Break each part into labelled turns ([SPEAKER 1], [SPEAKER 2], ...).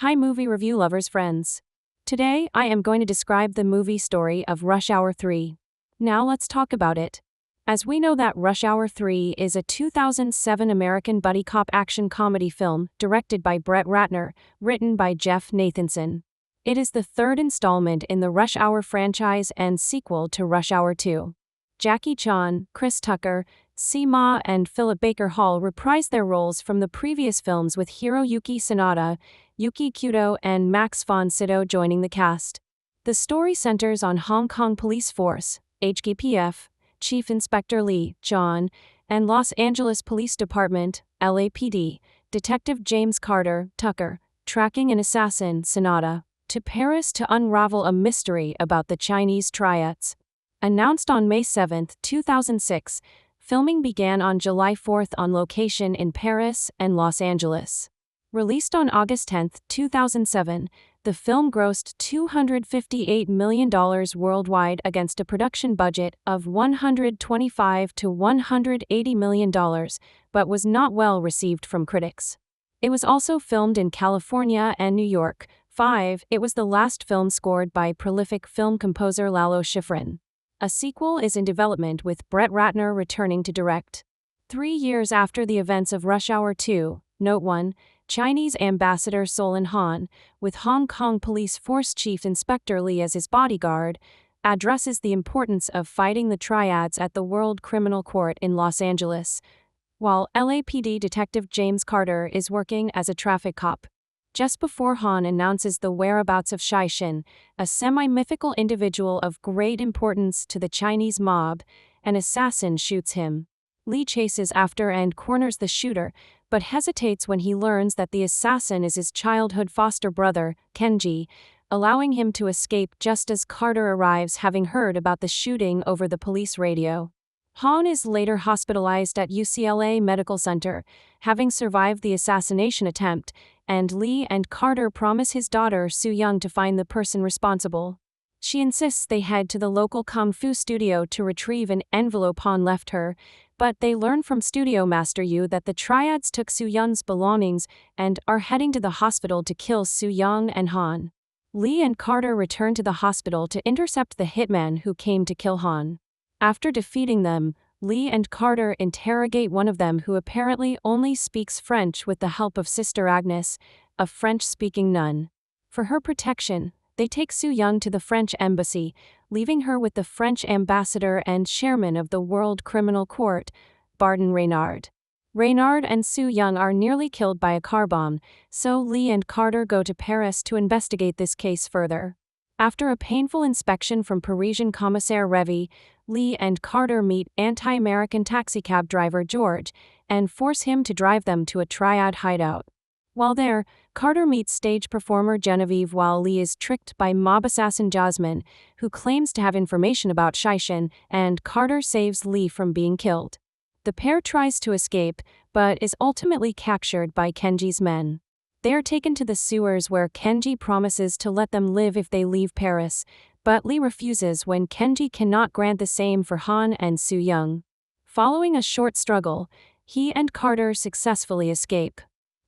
[SPEAKER 1] Hi movie review lovers friends. Today, I am going to describe the movie story of Rush Hour 3. Now let's talk about it. As we know that Rush Hour 3 is a 2007 American buddy cop action comedy film directed by Brett Ratner, written by Jeff Nathanson. It is the third installment in the Rush Hour franchise and sequel to Rush Hour 2. Jackie Chan, Chris Tucker, Sima and Philip Baker Hall reprised their roles from the previous films with Hiroyuki Sanada, Yuki Kudo and Max von Sydow joining the cast. The story centers on Hong Kong Police Force, HKPF, Chief Inspector Lee, John, and Los Angeles Police Department, LAPD, Detective James Carter, Tucker, tracking an assassin, Sanada, to Paris to unravel a mystery about the Chinese triads. Announced on May 7, 2006, filming began on July 4 on location in Paris and Los Angeles. Released on August 10, 2007, the film grossed $258 million worldwide against a production budget of $125 to $180 million, but was not well received from critics. It was also filmed in California and New York. 5. It was the last film scored by prolific film composer Lalo Schifrin. A sequel is in development with Brett Ratner returning to direct. 3 years after the events of Rush Hour 2, Note 1, Chinese Ambassador Solon Han, with Hong Kong Police Force Chief Inspector Lee as his bodyguard, addresses the importance of fighting the triads at the World Criminal Court in Los Angeles, while LAPD Detective James Carter is working as a traffic cop. Just before Han announces the whereabouts of Shaixin, a semi-mythical individual of great importance to the Chinese mob, an assassin shoots him. Lee chases after and corners the shooter, but hesitates when he learns that the assassin is his childhood foster brother, Kenji, allowing him to escape just as Carter arrives, having heard about the shooting over the police radio. Han is later hospitalized at UCLA Medical Center, having survived the assassination attempt, and Lee and Carter promise his daughter Soo Young to find the person responsible. She insists they head to the local kung fu studio to retrieve an envelope Han left her, but they learn from Studio Master Yu that the triads took Soo Young's belongings and are heading to the hospital to kill Soo Young and Han. Lee and Carter return to the hospital to intercept the hitman who came to kill Han. After defeating them, Lee and Carter interrogate one of them who apparently only speaks French with the help of Sister Agnes, a French-speaking nun. For her protection, they take Soo Young to the French embassy, leaving her with the French ambassador and chairman of the World Criminal Court, Barton Reynard. Reynard and Soo Young are nearly killed by a car bomb, so Lee and Carter go to Paris to investigate this case further. After a painful inspection from Parisian Commissaire Revy, Lee and Carter meet anti-American taxicab driver George and force him to drive them to a triad hideout. While there, Carter meets stage performer Genevieve while Lee is tricked by mob assassin Jasmine, who claims to have information about Shaixin, and Carter saves Lee from being killed. The pair tries to escape, but is ultimately captured by Kenji's men. They are taken to the sewers where Kenji promises to let them live if they leave Paris, but Lee refuses when Kenji cannot grant the same for Han and Soo Young. Following a short struggle, he and Carter successfully escape.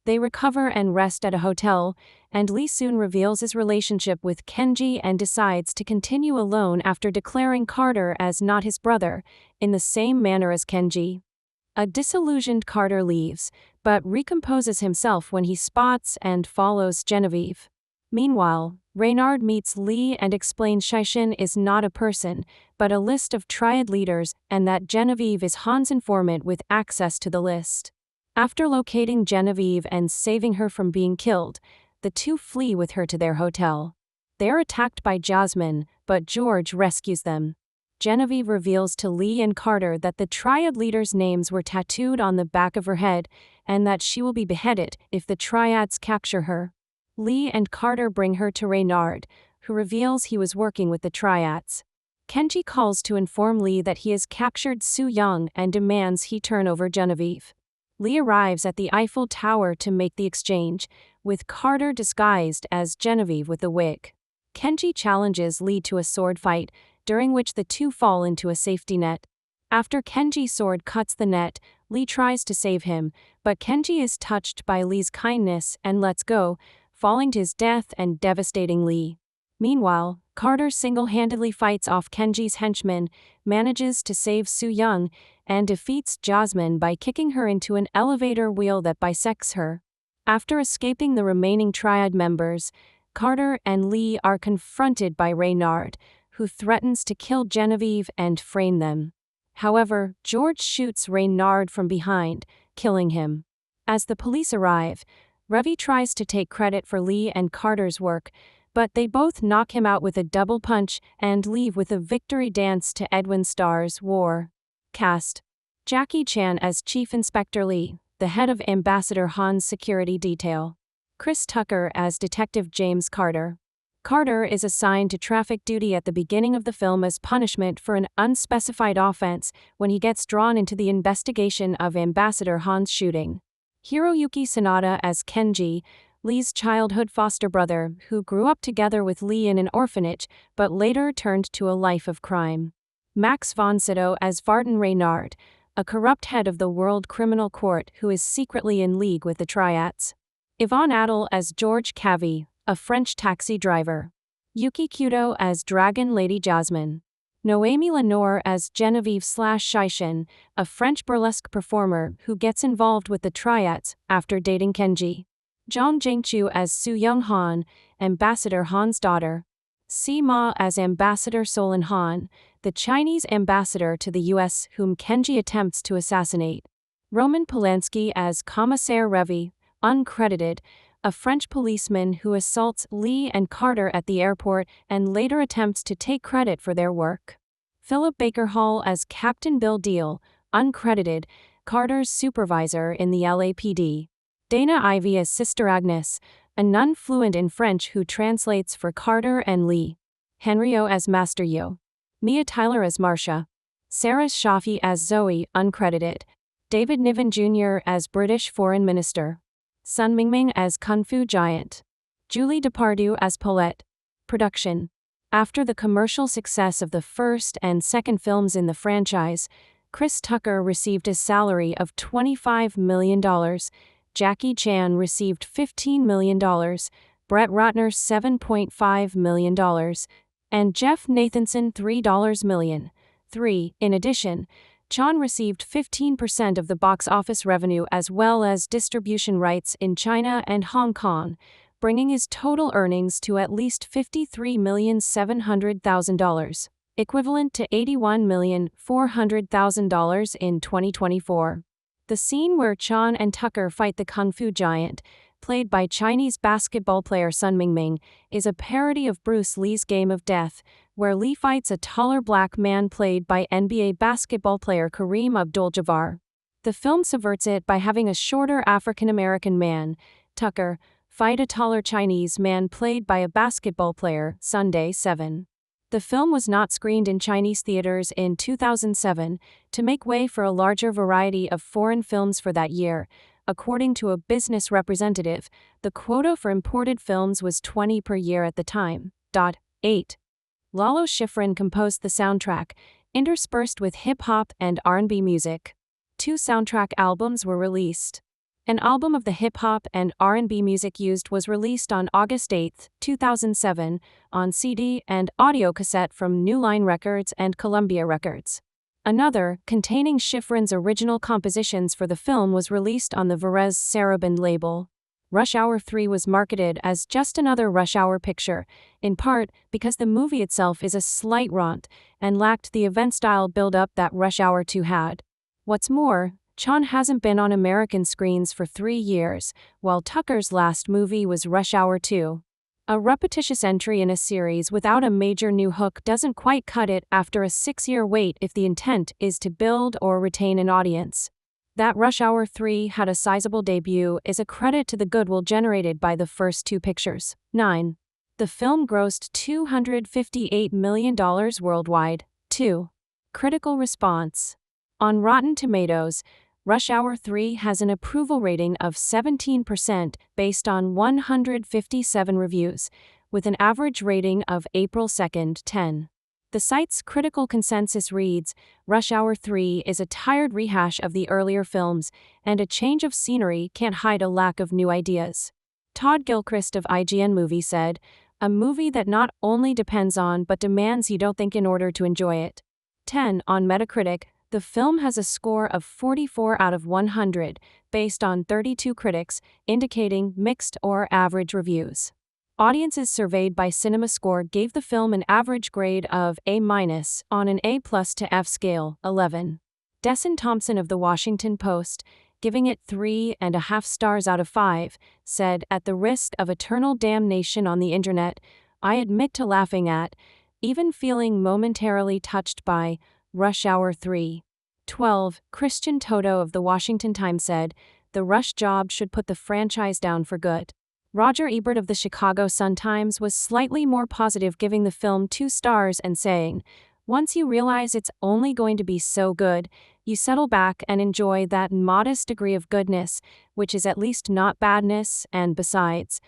[SPEAKER 1] They recover and rest at a hotel, and Lee soon reveals his relationship with Kenji and decides to continue alone after declaring Carter as not his brother, in the same manner as Kenji. A disillusioned Carter leaves, but recomposes himself when he spots and follows Genevieve. Meanwhile, Reynard meets Lee and explains Shaixin is not a person, but a list of triad leaders, and that Genevieve is Han's informant with access to the list. After locating Genevieve and saving her from being killed, the two flee with her to their hotel. They are attacked by Jasmine, but George rescues them. Genevieve reveals to Lee and Carter that the triad leaders' names were tattooed on the back of her head, and that she will be beheaded if the triads capture her. Lee and Carter bring her to Reynard, who reveals he was working with the triads. Kenji calls to inform Lee that he has captured Soo Young and demands he turn over Genevieve. Lee arrives at the Eiffel Tower to make the exchange, with Carter disguised as Genevieve with a wig. Kenji challenges Lee to a sword fight, during which the two fall into a safety net. After Kenji's sword cuts the net, Lee tries to save him, but Kenji is touched by Lee's kindness and lets go, falling to his death and devastating Lee. Meanwhile, Carter single-handedly fights off Kenji's henchmen, manages to save Soo-young, and defeats Jasmine by kicking her into an elevator wheel that bisects her. After escaping the remaining triad members, Carter and Lee are confronted by Reynard, who threatens to kill Genevieve and frame them. However, George shoots Reynard from behind, killing him. As the police arrive, Ravi tries to take credit for Lee and Carter's work, but they both knock him out with a double punch and leave with a victory dance to Edwin Starr's War. Cast: Jackie Chan as Chief Inspector Lee, the head of Ambassador Han's security detail. Chris Tucker as Detective James Carter. Carter is assigned to traffic duty at the beginning of the film as punishment for an unspecified offense when he gets drawn into the investigation of Ambassador Han's shooting. Hiroyuki Sanada as Kenji, Lee's childhood foster brother, who grew up together with Lee in an orphanage but later turned to a life of crime. Max von Sydow as Vartan Reynard, a corrupt head of the World Criminal Court who is secretly in league with the Triads. Yvonne Adel as George Cavey, a French taxi driver. Yuki Kudo as Dragon Lady Jasmine. Noémie Lenoir as Genevieve/Shishin, a French burlesque performer who gets involved with the Triads after dating Kenji. Zhang Jingchu as Soo-young Han, Ambassador Han's daughter. Si Ma as Ambassador Solon Han, the Chinese ambassador to the U.S. whom Kenji attempts to assassinate. Roman Polanski as Commissaire Ravi, uncredited, a French policeman who assaults Lee and Carter at the airport and later attempts to take credit for their work. Philip Baker Hall as Captain Bill Deal, uncredited, Carter's supervisor in the LAPD. Dana Ivey as Sister Agnes, a nun fluent in French who translates for Carter and Lee. Henry O as Master Yo. Mia Tyler as Marcia. Sarah Shafi as Zoe, uncredited. David Niven Jr. as British Foreign Minister. Sun Mingming as Kung Fu Giant. Julie Depardieu as Paulette. Production. After the commercial success of the first and second films in the franchise, Chris Tucker received a salary of $25 million, Jackie Chan received $15 million, Brett Ratner $7.5 million, and Jeff Nathanson $3 million. In addition, Chan received 15% of the box office revenue as well as distribution rights in China and Hong Kong, bringing his total earnings to at least $53,700,000, equivalent to $81,400,000 in 2024. The scene where Chan and Tucker fight the Kung Fu Giant, played by Chinese basketball player Sun Mingming, is a parody of Bruce Lee's Game of Death, where Lee fights a taller black man played by NBA basketball player Kareem Abdul-Jabbar. The film subverts it by having a shorter African-American man, Tucker, fight a taller Chinese man played by a basketball player, Sunday 7. The film was not screened in Chinese theaters in 2007 to make way for a larger variety of foreign films for that year. According to a business representative, the quota for imported films was 20 per year at the time. 8. Lalo Schifrin composed the soundtrack, interspersed with hip-hop and R&B music. 2 soundtrack albums were released. An album of the hip-hop and R&B music used was released on August 8, 2007, on CD and audio cassette from New Line Records and Columbia Records. Another, containing Schifrin's original compositions for the film, was released on the Varese Sarabande label. Rush Hour 3 was marketed as just another Rush Hour picture, in part because the movie itself is a slight raunt and lacked the event-style build-up that Rush Hour 2 had. What's more, Chan hasn't been on American screens for 3 years, while Tucker's last movie was Rush Hour 2. A repetitious entry in a series without a major new hook doesn't quite cut it after a 6-year wait if the intent is to build or retain an audience. That Rush Hour 3 had a sizable debut is a credit to the goodwill generated by the first 2 pictures. 9. The film grossed $258 million worldwide. 2. Critical response. On Rotten Tomatoes, Rush Hour 3 has an approval rating of 17% based on 157 reviews, with an average rating of April 2, 10. The site's critical consensus reads, Rush Hour 3 is a tired rehash of the earlier films, and a change of scenery can't hide a lack of new ideas. Todd Gilchrist of IGN Movie said, "A movie that not only depends on but demands you don't think in order to enjoy it." 10 on Metacritic, the film has a score of 44 out of 100, based on 32 critics, indicating mixed or average reviews. Audiences surveyed by CinemaScore gave the film an average grade of A- on an A+ to F scale, 11. Desson Thompson of The Washington Post, giving it 3.5 stars out of 5, said, "At the risk of eternal damnation on the internet, I admit to laughing at, even feeling momentarily touched by, Rush Hour 3. 12. Christian Toto of The Washington Times said, "The Rush job should put the franchise down for good." Roger Ebert of the Chicago Sun-Times was slightly more positive, giving the film 2 stars and saying, "Once you realize it's only going to be so good, you settle back and enjoy that modest degree of goodness, which is at least not badness, and besides,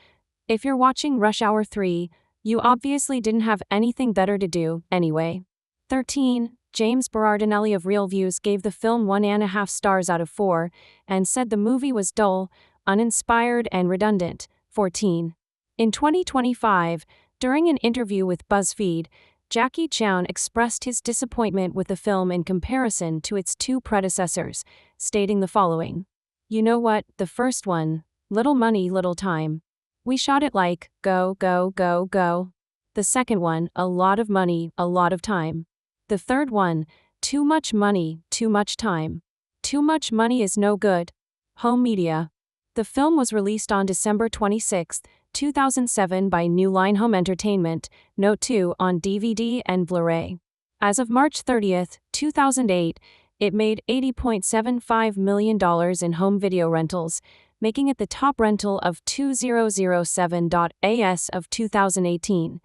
[SPEAKER 1] if you're watching Rush Hour 3, you obviously didn't have anything better to do, anyway." 13. James Berardinelli of Real Views gave the film 1.5 stars out of 4, and said the movie was dull, uninspired and redundant. 14. In 2025, during an interview with BuzzFeed, Jackie Chan expressed his disappointment with the film in comparison to its 2 predecessors, stating the following: "You know what, the first one, little money, little time. We shot it like, go, go, go, go. The second one, a lot of money, a lot of time. The third one, too much money, too much time. Too much money is no good." Home Media. The film was released on December 26, 2007 by New Line Home Entertainment, Note 2 on DVD and Blu-ray. As of March 30, 2008, it made $80.75 million in home video rentals, making it the top rental of 2007.AS of 2018.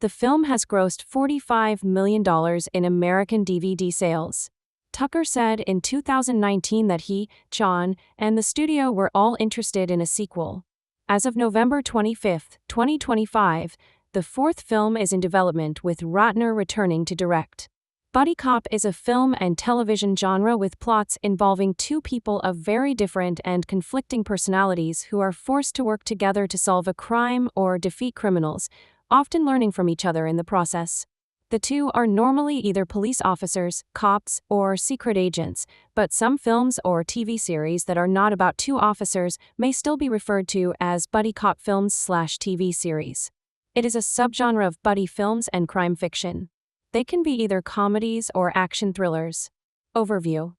[SPEAKER 1] The film has grossed $45 million in American DVD sales. Tucker said in 2019 that he, Chan, and the studio were all interested in a sequel. As of November 25, 2025, the 4th film is in development, with Ratner returning to direct. Buddy cop is a film and television genre with plots involving 2 people of very different and conflicting personalities who are forced to work together to solve a crime or defeat criminals, often learning from each other in the process. The 2 are normally either police officers, cops, or secret agents, but some films or TV series that are not about 2 officers may still be referred to as buddy cop films/TV series. It is a subgenre of buddy films and crime fiction. They can be either comedies or action thrillers. Overview.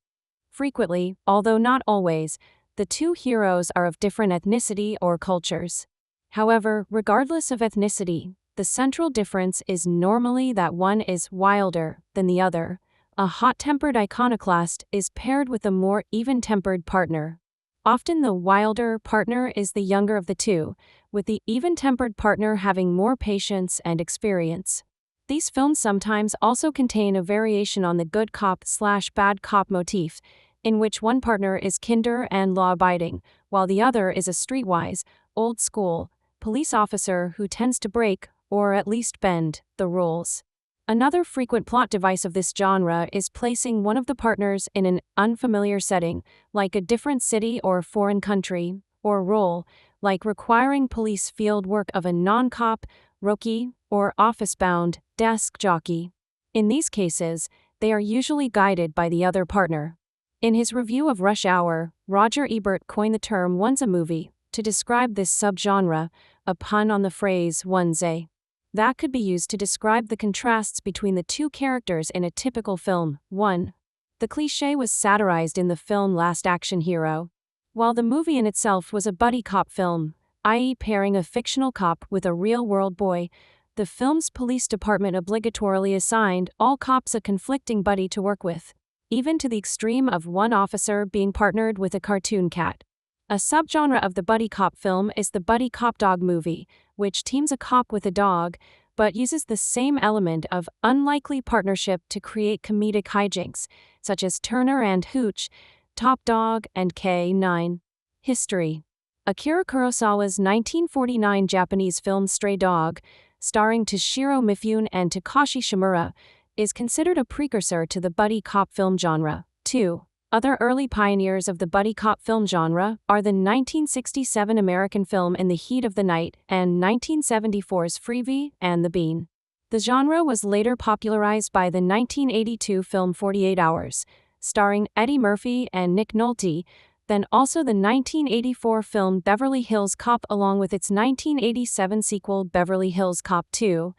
[SPEAKER 1] Frequently, although not always, the 2 heroes are of different ethnicity or cultures. However, regardless of ethnicity, the central difference is normally that one is wilder than the other. A hot-tempered iconoclast is paired with a more even-tempered partner. Often the wilder partner is the younger of the 2, with the even-tempered partner having more patience and experience. These films sometimes also contain a variation on the good cop/bad cop motif, in which one partner is kinder and law-abiding, while the other is a streetwise, old-school police officer who tends to break, or at least bend, the rules. Another frequent plot device of this genre is placing one of the partners in an unfamiliar setting, like a different city or foreign country, or role, like requiring police field work of a non-cop, rookie, or office-bound desk jockey. In these cases, they are usually guided by the other partner. In his review of Rush Hour, Roger Ebert coined the term "once a movie" to describe this subgenre, a pun on the phrase "onesie." That could be used to describe the contrasts between the 2 characters in a typical film. 1. The cliché was satirized in the film Last Action Hero. While the movie in itself was a buddy cop film, i.e. pairing a fictional cop with a real-world boy, the film's police department obligatorily assigned all cops a conflicting buddy to work with, even to the extreme of one officer being partnered with a cartoon cat. A subgenre of the buddy cop film is the buddy cop dog movie, which teams a cop with a dog, but uses the same element of unlikely partnership to create comedic hijinks, such as Turner and Hooch, Top Dog, and K9. History. Akira Kurosawa's 1949 Japanese film Stray Dog, starring Toshiro Mifune and Takashi Shimura, is considered a precursor to the buddy cop film genre. 2. Other early pioneers of the buddy cop film genre are the 1967 American film In the Heat of the Night and 1974's Freebie and the Bean. The genre was later popularized by the 1982 film 48 Hours, starring Eddie Murphy and Nick Nolte, then also the 1984 film Beverly Hills Cop along with its 1987 sequel Beverly Hills Cop 2.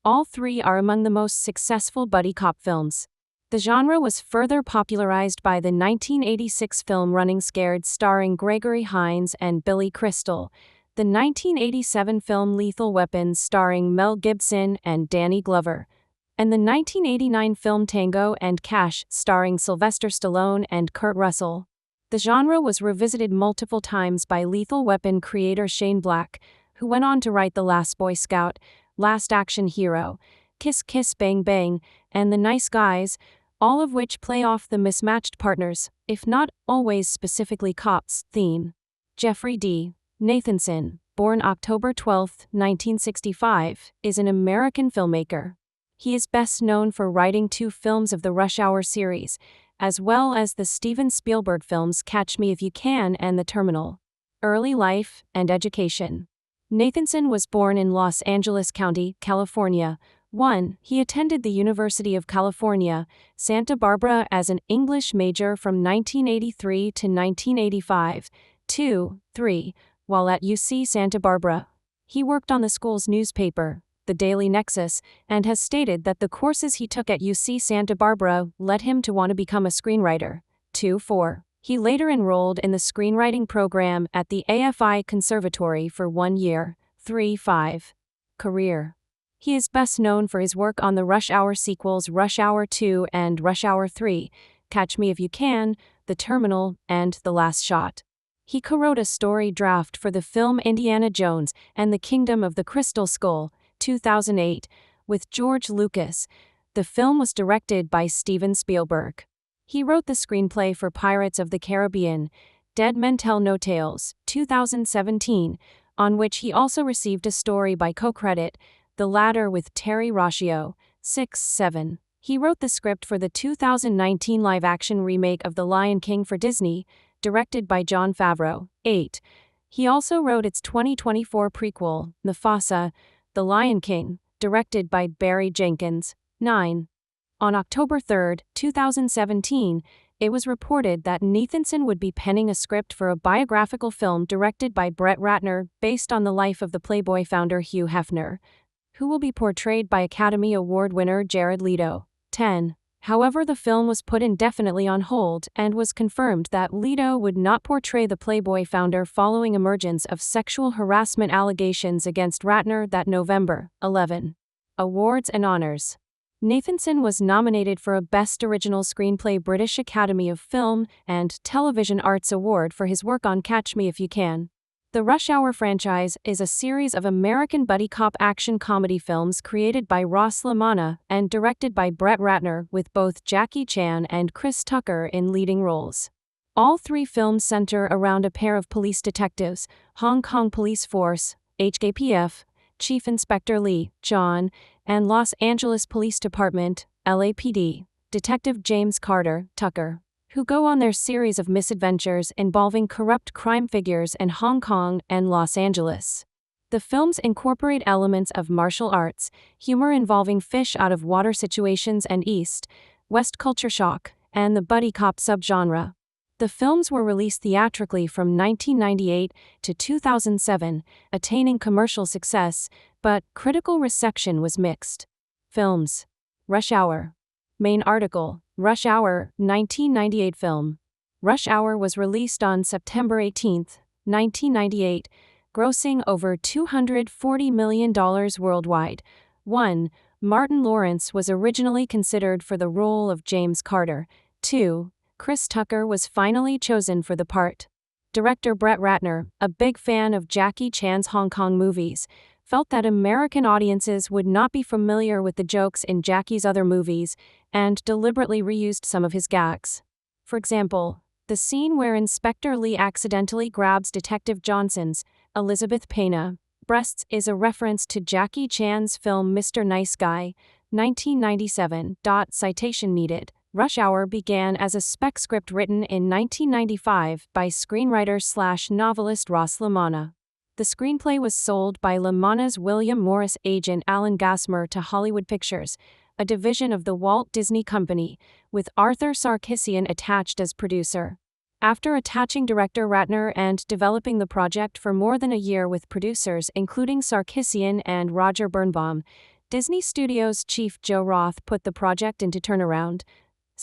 [SPEAKER 1] All three are among the most successful buddy cop films. The genre was further popularized by the 1986 film Running Scared starring Gregory Hines and Billy Crystal, the 1987 film Lethal Weapons starring Mel Gibson and Danny Glover, and the 1989 film Tango and Cash starring Sylvester Stallone and Kurt Russell. The genre was revisited multiple times by Lethal Weapon creator Shane Black, who went on to write The Last Boy Scout, Last Action Hero, Kiss Kiss Bang Bang, and The Nice Guys, all of which play off the mismatched partners, if not always specifically cops, theme. Jeffrey D. Nathanson, born October 12, 1965, is an American filmmaker. He is best known for writing 2 films of the Rush Hour series, as well as the Steven Spielberg films Catch Me If You Can and The Terminal. Early life and education. Nathanson was born in Los Angeles County, California. 1. He attended the University of California, Santa Barbara as an English major from 1983 to 1985. 2. 3. While at UC Santa Barbara, he worked on the school's newspaper, The Daily Nexus, and has stated that the courses he took at UC Santa Barbara led him to want to become a screenwriter. 2. 4. He later enrolled in the screenwriting program at the AFI Conservatory for 1 year. 3. 5. Career. He is best known for his work on the Rush Hour sequels Rush Hour 2 and Rush Hour 3, Catch Me If You Can, The Terminal, and The Last Shot. He co-wrote a story draft for the film Indiana Jones and the Kingdom of the Crystal Skull, 2008, with George Lucas. The film was directed by Steven Spielberg. He wrote the screenplay for Pirates of the Caribbean, Dead Men Tell No Tales, 2017, on which he also received a story by co-credit, the latter with Terry Rossio, 6-7. He wrote the script for the 2019 live-action remake of The Lion King for Disney, directed by Jon Favreau, 8. He also wrote its 2024 prequel, Mufasa, The Lion King, directed by Barry Jenkins, 9. On October 3, 2017, it was reported that Nathanson would be penning a script for a biographical film directed by Brett Ratner based on the life of the Playboy founder Hugh Hefner, who will be portrayed by Academy Award winner Jared Leto, 10. However, the film was put indefinitely on hold and was confirmed that Leto would not portray the Playboy founder following emergence of sexual harassment allegations against Ratner that November, 11. Awards and honors. Nathanson was nominated for a Best Original Screenplay British Academy of Film and Television Arts Award for his work on Catch Me If You Can. The Rush Hour franchise is a series of American buddy cop action comedy films created by Ross LaManna and directed by Brett Ratner with both Jackie Chan and Chris Tucker in leading roles. All 3 films center around a pair of police detectives, Hong Kong Police Force, HKPF, Chief Inspector Lee, John, and Los Angeles Police Department, LAPD, Detective James Carter, Tucker, who go on their series of misadventures involving corrupt crime figures in Hong Kong and Los Angeles. The films incorporate elements of martial arts, humor involving fish out of water situations and West culture shock, and the buddy cop subgenre. The films were released theatrically from 1998 to 2007, attaining commercial success, but critical reception was mixed. Films. Rush Hour. Main article, Rush Hour, 1998 film. Rush Hour was released on September 18, 1998, grossing over $240 million worldwide. 1. Martin Lawrence was originally considered for the role of James Carter. 2. Chris Tucker was finally chosen for the part. Director Brett Ratner, a big fan of Jackie Chan's Hong Kong movies, felt that American audiences would not be familiar with the jokes in Jackie's other movies, and deliberately reused some of his gags. For example, the scene where Inspector Lee accidentally grabs Detective Johnson's, Elizabeth Pena, breasts is a reference to Jackie Chan's film Mr. Nice Guy, 1997. Citation needed. Rush Hour began as a spec script written in 1995 by screenwriter/novelist Ross LaManna. The screenplay was sold by LaManna's William Morris agent Alan Gassmer to Hollywood Pictures, a division of the Walt Disney Company, with Arthur Sarkisian attached as producer. After attaching director Ratner and developing the project for more than a year with producers including Sarkisian and Roger Birnbaum, Disney Studios chief Joe Roth put the project into turnaround.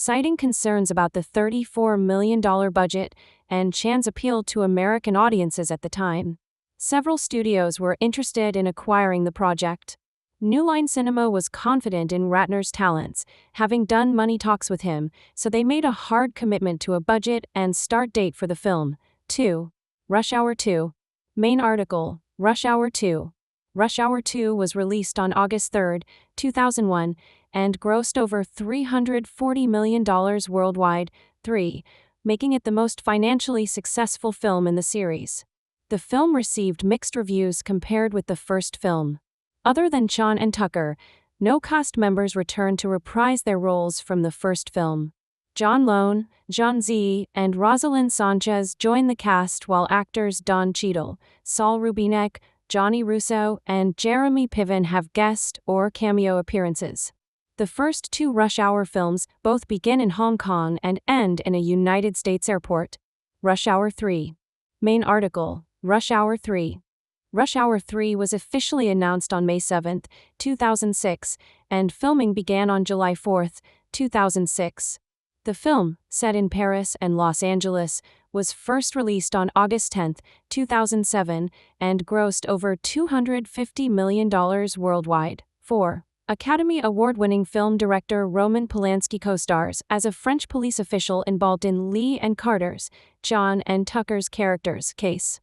[SPEAKER 1] Citing concerns about the $34 million budget and Chan's appeal to American audiences at the time, several studios were interested in acquiring the project. New Line Cinema was confident in Ratner's talents, having done money talks with him, so they made a hard commitment to a budget and start date for the film. 2. Rush Hour 2. Main article, Rush Hour 2. Rush Hour 2 was released on August 3, 2001, and grossed over $340 million worldwide, 3, making it the most financially successful film in the series. The film received mixed reviews compared with the first film. Other than Chan and Tucker, no cast members returned to reprise their roles from the first film. John Lone, Jean Z, and Rosalind Sanchez joined the cast while actors Don Cheadle, Saul Rubinek, Johnny Russo, and Jeremy Piven have guest or cameo appearances. The first two Rush Hour films both begin in Hong Kong and end in a United States airport. Rush Hour 3. Main article, Rush Hour 3. Rush Hour 3 was officially announced on May 7, 2006, and filming began on July 4, 2006. The film, set in Paris and Los Angeles, was first released on August 10, 2007, and grossed over $250 million worldwide. 4. Academy Award-winning film director Roman Polanski co-stars as a French police official involved in Lee and Carter's, John and Tucker's characters' case.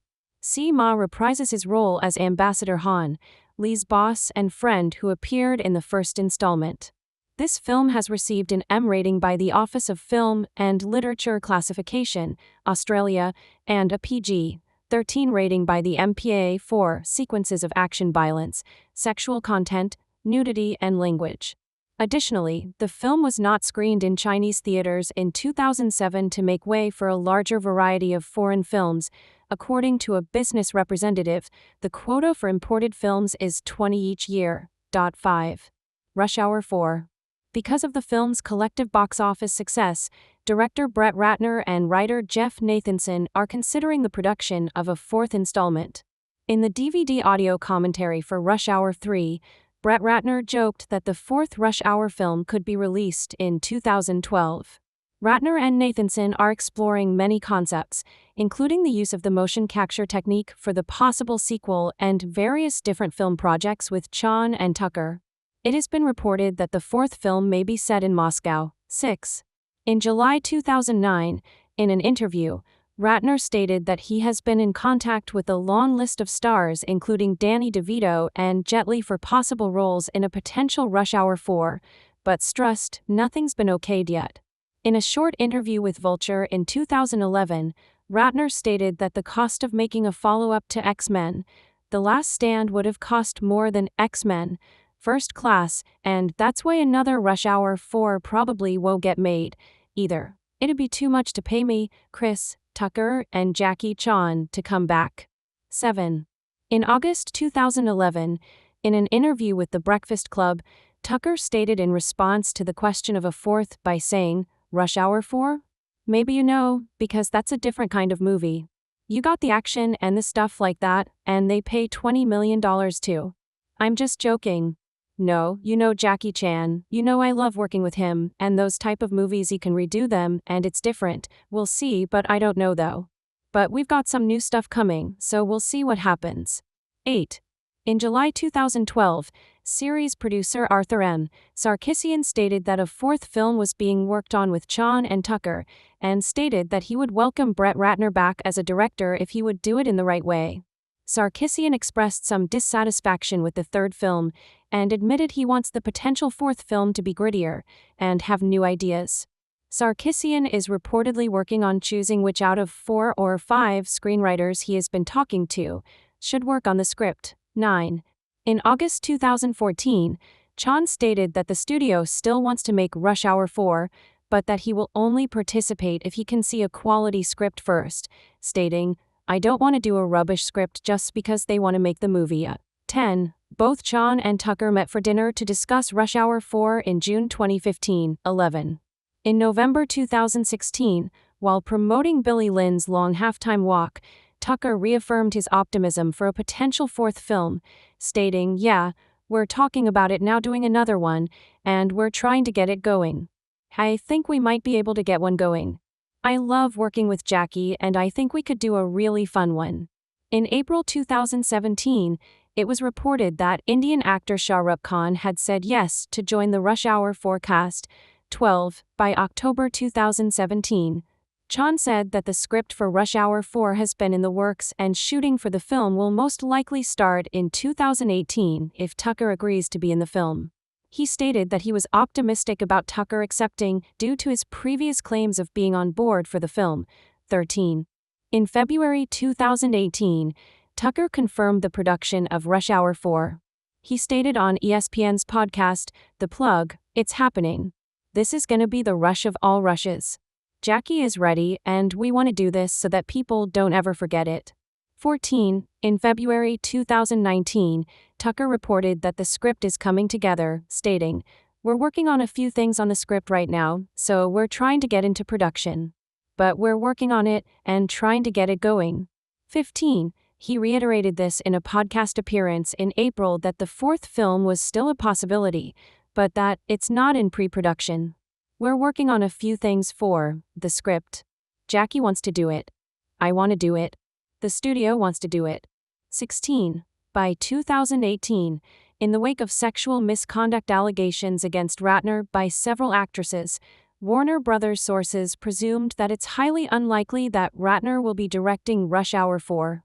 [SPEAKER 1] Ma reprises his role as Ambassador Han, Lee's boss and friend who appeared in the first installment. This film has received an M rating by the Office of Film and Literature Classification, Australia, and a PG-13 rating by the MPA for sequences of action violence, sexual content, nudity, and language. Additionally, the film was not screened in Chinese theaters in 2007 to make way for a larger variety of foreign films. According to a business representative, the quota for imported films is 20 each year. 5. Rush Hour 4. Because of the film's collective box office success, director Brett Ratner and writer Jeff Nathanson are considering the production of a fourth installment. In the DVD audio commentary for Rush Hour 3, Brett Ratner joked that the fourth Rush Hour film could be released in 2012. Ratner and Nathanson are exploring many concepts, including the use of the motion capture technique for the possible sequel and various different film projects with Chan and Tucker. It has been reported that the fourth film may be set in Moscow. 6. In July 2009, in an interview, Ratner stated that he has been in contact with a long list of stars including Danny DeVito and Jet Li for possible roles in a potential Rush Hour 4, but stressed nothing's been okayed yet. In a short interview with Vulture in 2011, Ratner stated that the cost of making a follow-up to X-Men, The Last Stand would have cost more than X-Men, First Class, and that's why another Rush Hour 4 probably won't get made, either. It'd be too much to pay me, Chris, Tucker, and Jackie Chan to come back. 7. In August 2011, in an interview with The Breakfast Club, Tucker stated in response to the question of a fourth by saying, Rush Hour 4? Maybe you know, because that's a different kind of movie. You got the action and the stuff like that, and they pay $20 million too. I'm just joking. No, you know Jackie Chan, you know I love working with him, and those type of movies he can redo them, and it's different. We'll see, but I don't know though. But we've got some new stuff coming, so we'll see what happens. 8. In July 2012, series producer Arthur M. Sarkisian stated that a fourth film was being worked on with Chan and Tucker, and stated that he would welcome Brett Ratner back as a director if he would do it in the right way. Sarkisian expressed some dissatisfaction with the third film, and admitted he wants the potential fourth film to be grittier, and have new ideas. Sarkisian is reportedly working on choosing which out of 4 or 5 screenwriters he has been talking to should work on the script. 9. In August 2014, Chan stated that the studio still wants to make Rush Hour 4, but that he will only participate if he can see a quality script first, stating, "I don't want to do a rubbish script just because they want to make the movie." 10. Both Chan and Tucker met for dinner to discuss Rush Hour 4 in June 2015. 11. In November 2016, while promoting Billy Lynn's long halftime walk, Tucker reaffirmed his optimism for a potential fourth film, stating, "Yeah, we're talking about it now, doing another one, and we're trying to get it going. I think we might be able to get one going. I love working with Jackie, and I think we could do a really fun one." In April 2017, it was reported that Indian actor Shah Rukh Khan had said yes to join the Rush Hour 4 cast. 12. By October 2017, Chan said that the script for Rush Hour 4 has been in the works and shooting for the film will most likely start in 2018 if Tucker agrees to be in the film. He stated that he was optimistic about Tucker accepting due to his previous claims of being on board for the film. 13. In February 2018, Tucker confirmed the production of Rush Hour 4. He stated on ESPN's podcast, The Plug, "It's happening. This is gonna be the rush of all rushes. Jackie is ready, and we want to do this so that people don't ever forget it." 14. In February 2019, Tucker reported that the script is coming together, stating, "We're working on a few things on the script right now, so we're trying to get into production. But we're working on it and trying to get it going." 15. He reiterated this in a podcast appearance in April that the fourth film was still a possibility, but that it's not in pre-production. "We're working on a few things for the script. Jackie wants to do it. I want to do it. The studio wants to do it." 16. By 2018, in the wake of sexual misconduct allegations against Ratner by several actresses, Warner Brothers sources presumed that it's highly unlikely that Ratner will be directing Rush Hour 4.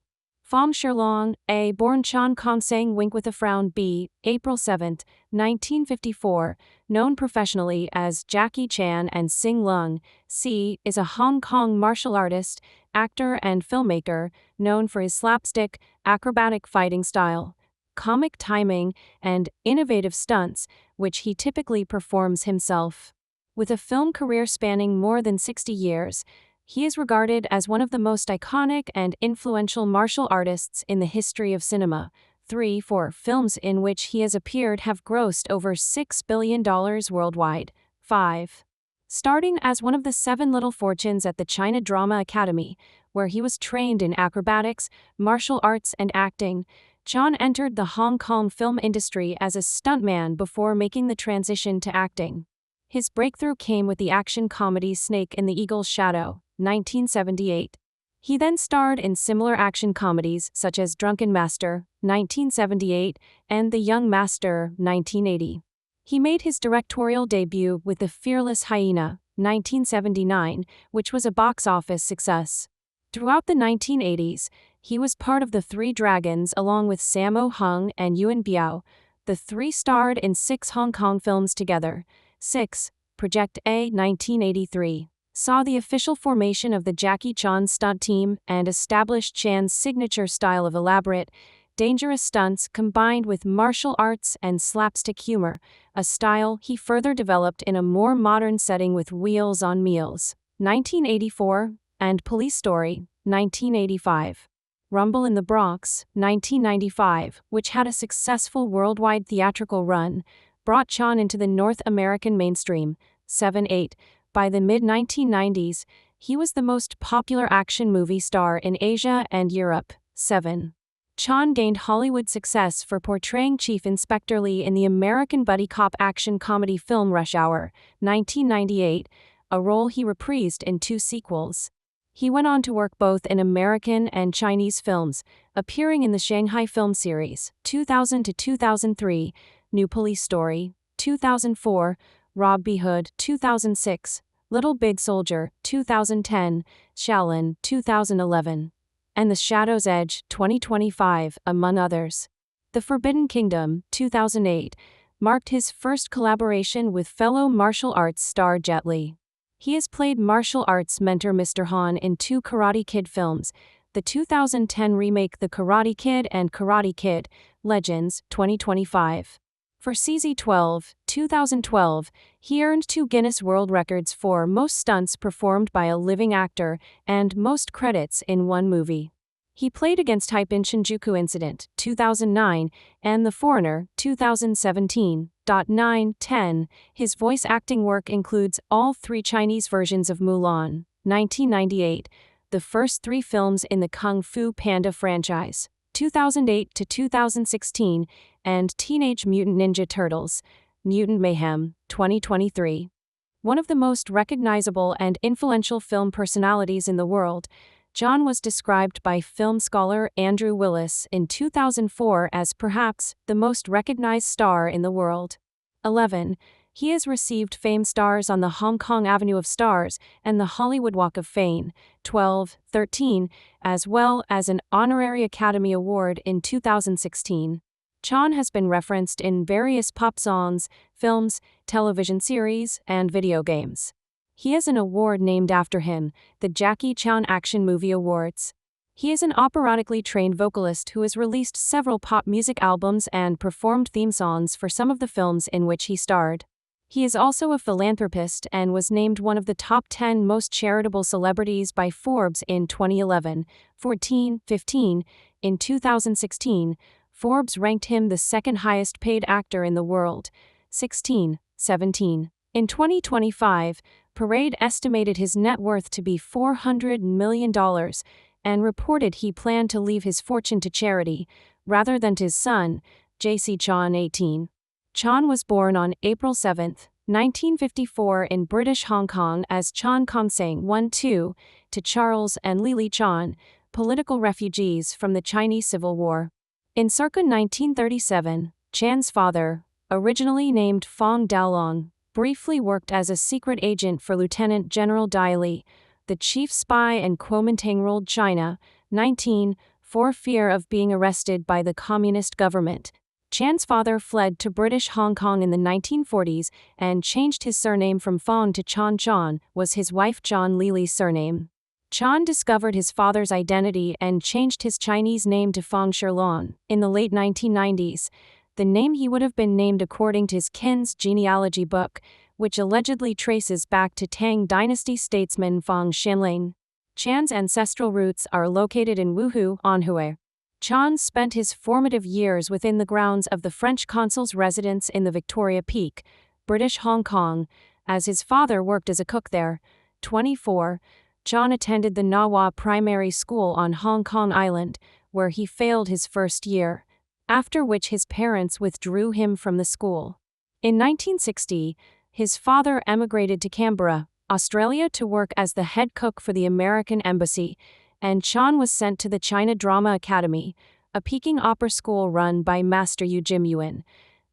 [SPEAKER 1] Pham Shirlong, A. born Chan Kong Sang Wink with a Frown B. April 7, 1954, known professionally as Jackie Chan and Sing Lung, C. is a Hong Kong martial artist, actor and filmmaker, known for his slapstick, acrobatic fighting style, comic timing, and innovative stunts, which he typically performs himself. With a film career spanning more than 60 years, he is regarded as one of the most iconic and influential martial artists in the history of cinema. 3. 4 films in which he has appeared have grossed over $6 billion worldwide. 5. Starting as one of the 7 Little Fortunes at the China Drama Academy, where he was trained in acrobatics, martial arts, and acting, Chan entered the Hong Kong film industry as a stuntman before making the transition to acting. His breakthrough came with the action comedy Snake in the Eagle's Shadow, 1978. He then starred in similar action comedies such as Drunken Master, 1978, and The Young Master, 1980. He made his directorial debut with The Fearless Hyena, 1979, which was a box office success. Throughout the 1980s, he was part of the Three Dragons along with Sammo Hung and Yuan Biao. The three starred in 6 Hong Kong films together. 6. Project A, 1983. Saw the official formation of the Jackie Chan stunt team and established Chan's signature style of elaborate, dangerous stunts combined with martial arts and slapstick humor, a style he further developed in a more modern setting with Wheels on Meals, 1984, and Police Story, 1985. Rumble in the Bronx, 1995, which had a successful worldwide theatrical run, brought Chan into the North American mainstream. 7-8. By the mid-1990s, he was the most popular action movie star in Asia and Europe. 7. Chan gained Hollywood success for portraying Chief Inspector Lee in the American buddy cop action comedy film Rush Hour, 1998, a role he reprised in 2 sequels. He went on to work both in American and Chinese films, appearing in the Shanghai film series, 2000 to 2003, New Police Story, 2004, Rob B. Hood, 2006, Little Big Soldier, 2010, Shaolin, 2011, and The Shadow's Edge, 2025, among others. The Forbidden Kingdom, 2008, marked his first collaboration with fellow martial arts star Jet Li. He has played martial arts mentor Mr. Han in 2 Karate Kid films, the 2010 remake The Karate Kid and Karate Kid, Legends, 2025. For CZ12, 2012, he earned 2 Guinness World Records for most stunts performed by a living actor and most credits in one movie. He played against Hype in Shinjuku Incident, 2009, and The Foreigner, 2017. 9-10. His voice acting work includes all 3 Chinese versions of Mulan, 1998, the first 3 films in the Kung Fu Panda franchise, 2008 to 2016, and Teenage Mutant Ninja Turtles, Mutant Mayhem, 2023. One of the most recognizable and influential film personalities in the world, John was described by film scholar Andrew Willis in 2004 as perhaps the most recognized star in the world. 11. He has received Fame Stars on the Hong Kong Avenue of Stars and the Hollywood Walk of Fame, 12, 13, as well as an Honorary Academy Award in 2016. Chan has been referenced in various pop songs, films, television series, and video games. He has an award named after him, the Jackie Chan Action Movie Awards. He is an operatically trained vocalist who has released several pop music albums and performed theme songs for some of the films in which he starred. He is also a philanthropist and was named one of the top 10 most charitable celebrities by Forbes in 2011, 14, 15. In 2016, Forbes ranked him the second highest paid actor in the world, 16, 17. In 2025, Parade estimated his net worth to be $400 million and reported he planned to leave his fortune to charity, rather than to his son, J.C. Chan 18. Chan was born on April 7, 1954 in British Hong Kong as Chan Kong-seng 1-2 to Charles and Lily Chan, political refugees from the Chinese Civil War. In circa 1937, Chan's father, originally named Fong Daolong, briefly worked as a secret agent for Lieutenant General Dai Li, the chief spy in Kuomintang-ruled China, 19, for fear of being arrested by the communist government. Chan's father fled to British Hong Kong in the 1940s and changed his surname from Fong to Chan, was his wife John Lily's surname. Chan discovered his father's identity and changed his Chinese name to Fong Shilong in the late 1990s, the name he would have been named according to his kin's genealogy book, which allegedly traces back to Tang Dynasty statesman Fong Xinling. Chan's ancestral roots are located in Wuhu, Anhui. Chan spent his formative years within the grounds of the French consul's residence in the Victoria Peak, British Hong Kong, as his father worked as a cook there. 24. Chan attended the Nawa Primary School on Hong Kong Island, where he failed his first year, after which his parents withdrew him from the school. In 1960, his father emigrated to Canberra, Australia to work as the head cook for the American Embassy, and Chan was sent to the China Drama Academy, a Peking opera school run by Master Yu Jimuan.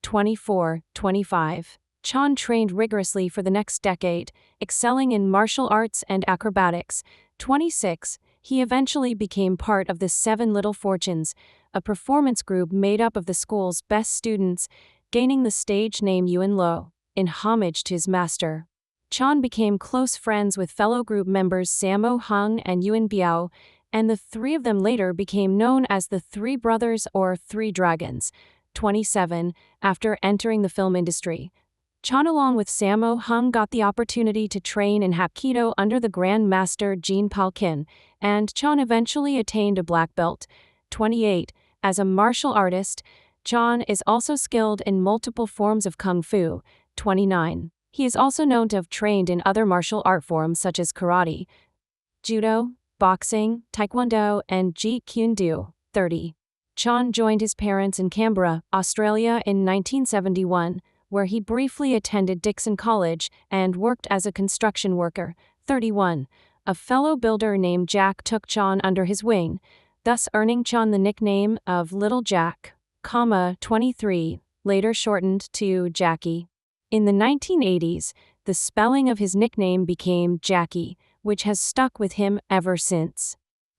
[SPEAKER 1] 24, 25. Chan trained rigorously for the next decade, excelling in martial arts and acrobatics. 26. He eventually became part of the Seven Little Fortunes, a performance group made up of the school's best students, gaining the stage name Yuan Lo, in homage to his master. Chan became close friends with fellow group members Sammo Hung and Yuan Biao, and the 3 of them later became known as the Three Brothers or Three Dragons. 27. After entering the film industry, Chan along with Sammo Hung got the opportunity to train in Hapkido under the Grand Master Jean Palkin, and Chan eventually attained a black belt. 28. As a martial artist, Chan is also skilled in multiple forms of Kung Fu. 29. He is also known to have trained in other martial art forms such as karate, judo, boxing, taekwondo, and jeet kune do. 30. Chan joined his parents in Canberra, Australia in 1971, where he briefly attended Dixon College and worked as a construction worker. 31. A fellow builder named Jack took Chan under his wing, thus earning Chan the nickname of Little Jack, 23, later shortened to Jackie. In the 1980s, the spelling of his nickname became Jackie, which has stuck with him ever since.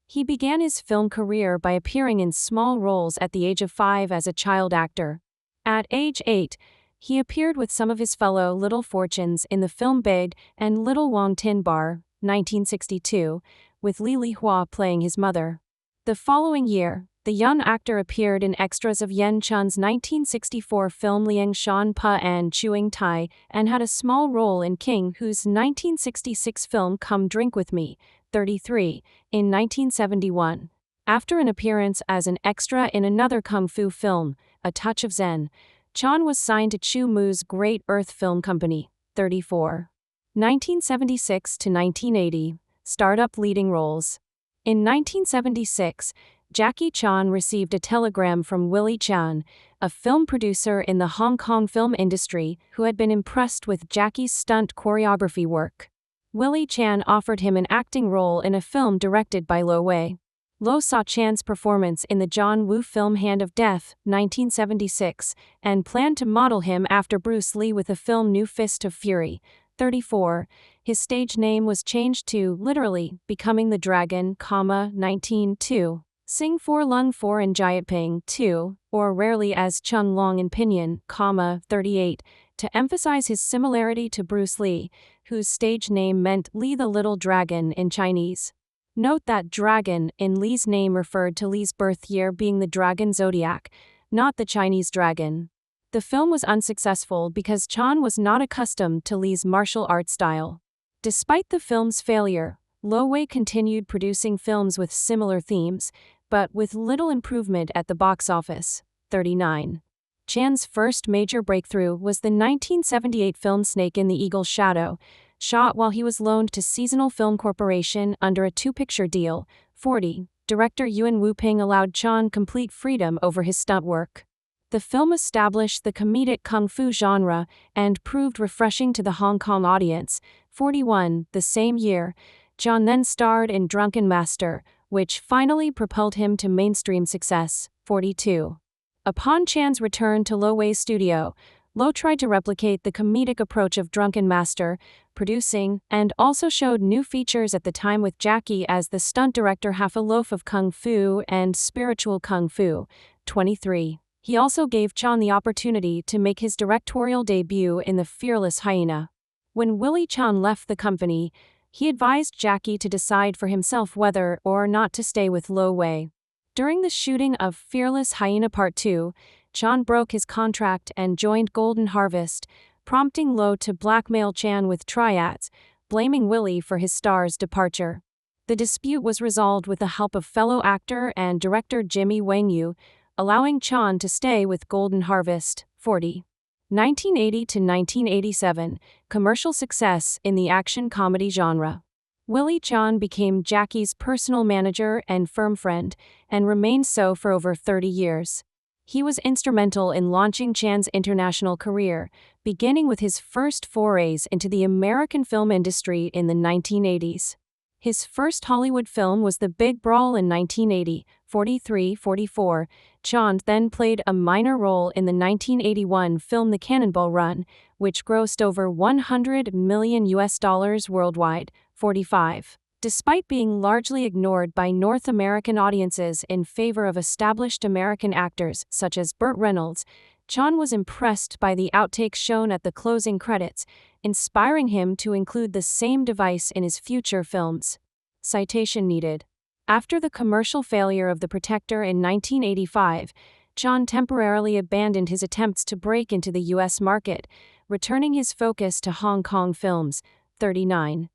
[SPEAKER 1] He began his film career by appearing in small roles at the age of 5 as a child actor. At age 8, he appeared with some of his fellow Little Fortunes in the film Big and Little Wong Tin Bar, 1962, with Li Li Hua playing his mother. The following year, The young actor appeared in extras of Yen Chun's 1964 film Liang Shan Pa and Chewing Tai, and had a small role in King Hu's 1966 film Come Drink With Me, 33, in 1971. After an appearance as an extra in another kung fu film, A Touch of Zen, Chan was signed to Chu Mu's Great Earth Film Company, 34. 1976 to 1980, startup leading roles. In 1976, Jackie Chan received a telegram from Willie Chan, a film producer in the Hong Kong film industry who had been impressed with Jackie's stunt choreography work. Willie Chan offered him an acting role in a film directed by Lo Wei. Lo saw Chan's performance in the John Woo film Hand of Death, 1976, and planned to model him after Bruce Lee with the film New Fist of Fury, 34. His stage name was changed to, literally, Becoming the Dragon, 19.2. Sing For Lung 4 in Jiatping 2, or rarely as Chung Long in Pinyin, 38, to emphasize his similarity to Bruce Lee, whose stage name meant Lee the Little Dragon in Chinese. Note that dragon in Lee's name referred to Lee's birth year being the dragon zodiac, not the Chinese dragon. The film was unsuccessful because Chan was not accustomed to Lee's martial arts style. Despite the film's failure, Lo Wei continued producing films with similar themes, but with little improvement at the box office. 39. Chan's first major breakthrough was the 1978 film Snake in the Eagle's Shadow, shot while he was loaned to Seasonal Film Corporation under a two-picture deal. 40. Director Yuen Wu-ping allowed Chan complete freedom over his stunt work. The film established the comedic kung fu genre and proved refreshing to the Hong Kong audience. 41. The same year, Chan then starred in Drunken Master, which finally propelled him to mainstream success. 42. Upon Chan's return to Lo Wei's studio, Lo tried to replicate the comedic approach of Drunken Master, producing, and also showed new features at the time with Jackie as the stunt director Half a Loaf of Kung Fu and Spiritual Kung Fu. 23. He also gave Chan the opportunity to make his directorial debut in The Fearless Hyena. When Willie Chan left the company, he advised Jackie to decide for himself whether or not to stay with Lo Wei. During the shooting of Fearless Hyena Part 2, Chan broke his contract and joined Golden Harvest, prompting Lo to blackmail Chan with triads, blaming Willie for his star's departure. The dispute was resolved with the help of fellow actor and director Jimmy Wang Yu, allowing Chan to stay with Golden Harvest. 40. 1980 to 1987, commercial success in the action comedy genre. Willie Chan became Jackie's personal manager and firm friend, and remained so for over 30 years. He was instrumental in launching Chan's international career, beginning with his first forays into the American film industry in the 1980s. His first Hollywood film was The Big Brawl in 1980, 43-44. Chan then played a minor role in the 1981 film The Cannonball Run, which grossed over $100 million worldwide, 45. Despite being largely ignored by North American audiences in favor of established American actors such as Burt Reynolds, Chan was impressed by the outtakes shown at the closing credits, inspiring him to include the same device in his future films. Citation needed. After the commercial failure of The Protector in 1985, Chan temporarily abandoned his attempts to break into the U.S. market, returning his focus to Hong Kong films. 39.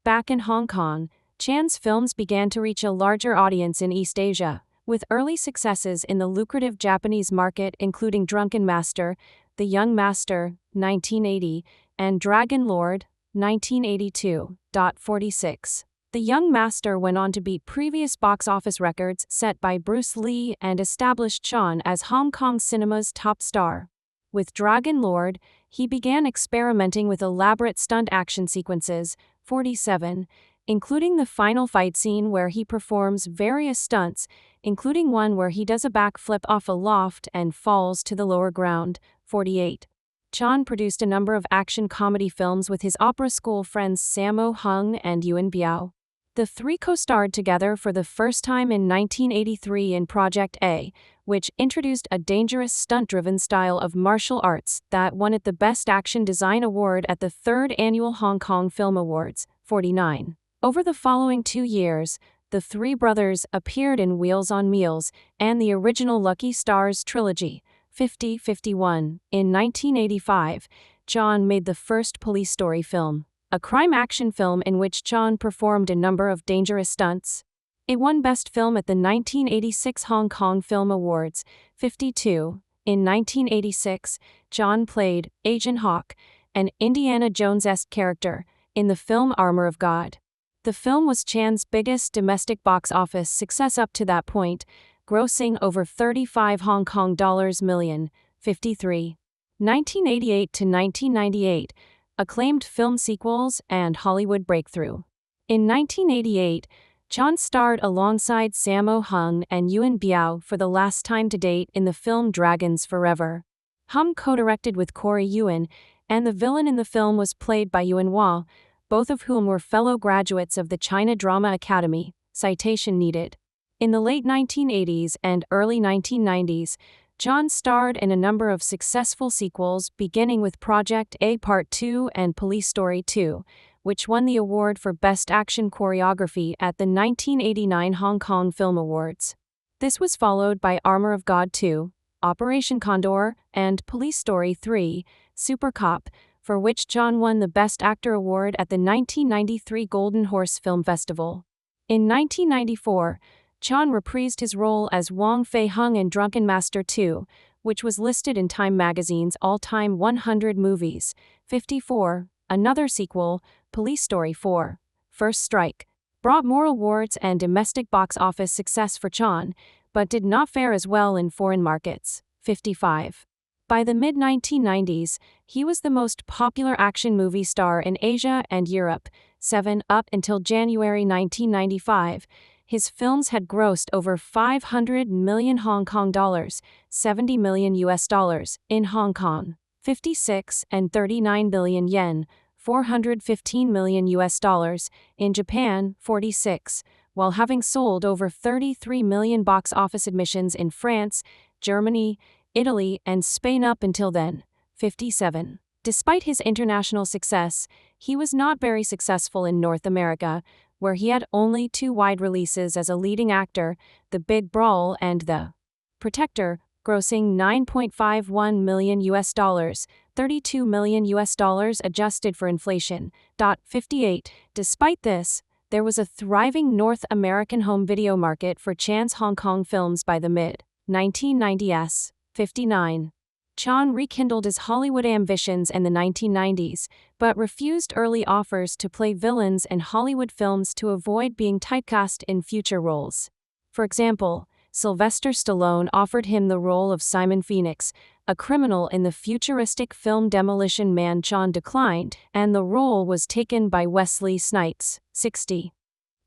[SPEAKER 1] Back in Hong Kong, Chan's films began to reach a larger audience in East Asia, with early successes in the lucrative Japanese market including Drunken Master, The Young Master, 1980, and Dragon Lord, 1982. 46. The Young Master went on to beat previous box office records set by Bruce Lee and established Chan as Hong Kong cinema's top star. With Dragon Lord, he began experimenting with elaborate stunt action sequences, 47, including the final fight scene where he performs various stunts, including one where he does a backflip off a loft and falls to the lower ground, 48. Chan produced a number of action comedy films with his opera school friends Sammo Hung and Yuan Biao. The three co-starred together for the first time in 1983 in Project A, which introduced a dangerous stunt-driven style of martial arts that won it the Best Action Design Award at the 3rd Annual Hong Kong Film Awards, 49. Over the following 2 years, the the three brothers appeared in Wheels on Meals and the original Lucky Stars trilogy, 50-51. In 1985, John made the first Police Story film, a crime-action film in which John performed a number of dangerous stunts. It won Best Film at the 1986 Hong Kong Film Awards, 52. In 1986, John played Agent Hawk, an Indiana Jones-esque character, in the film Armor of God. The film was Chan's biggest domestic box office success up to that point, grossing over 35 Hong Kong dollars million, 53. 1988 to 1998, acclaimed film sequels and Hollywood breakthrough. In 1988, John starred alongside Sammo Hung and Yuen Biao for the last time to date in the film Dragons Forever. Hung co-directed with Corey Yuen, and the villain in the film was played by Yuen Hua, both of whom were fellow graduates of the China Drama Academy, citation needed. In the late 1980s and early 1990s, John starred in a number of successful sequels beginning with Project A Part 2 and Police Story 2, which won the award for Best Action Choreography at the 1989 Hong Kong Film Awards. This was followed by Armor of God 2, Operation Condor, and Police Story 3, Super Cop, for which John won the Best Actor award at the 1993 Golden Horse Film Festival. In 1994, John reprised his role as Wong Fei Hung in Drunken Master 2, which was listed in Time magazine's all-time 100 movies, 54. Another sequel, Police Story 4, First Strike, brought more awards and domestic box office success for John, but did not fare as well in foreign markets, 55. By the mid-1990s, he was the most popular action movie star in Asia and Europe, 7. Up until January 1995, his films had grossed over 500 million Hong Kong dollars, 70 million US dollars, in Hong Kong, 56 and 39 billion yen, 415 million US dollars, in Japan, 46, while having sold over 33 million box office admissions in France, Germany, Italy, and Spain up until then, 57. Despite his international success, he was not very successful in North America, where he had only 2 wide releases as a leading actor, The Big Brawl and The Protector, grossing 9.51 million US dollars, 32 million US dollars adjusted for inflation. 58. Despite this, there was a thriving North American home video market for Chan's Hong Kong films by the mid-1990s. 59. Chan rekindled his Hollywood ambitions in the 1990s, but refused early offers to play villains in Hollywood films to avoid being typecast in future roles. For example, Sylvester Stallone offered him the role of Simon Phoenix, a criminal in the futuristic film Demolition Man. Chan declined, and the role was taken by Wesley Snipes, 60.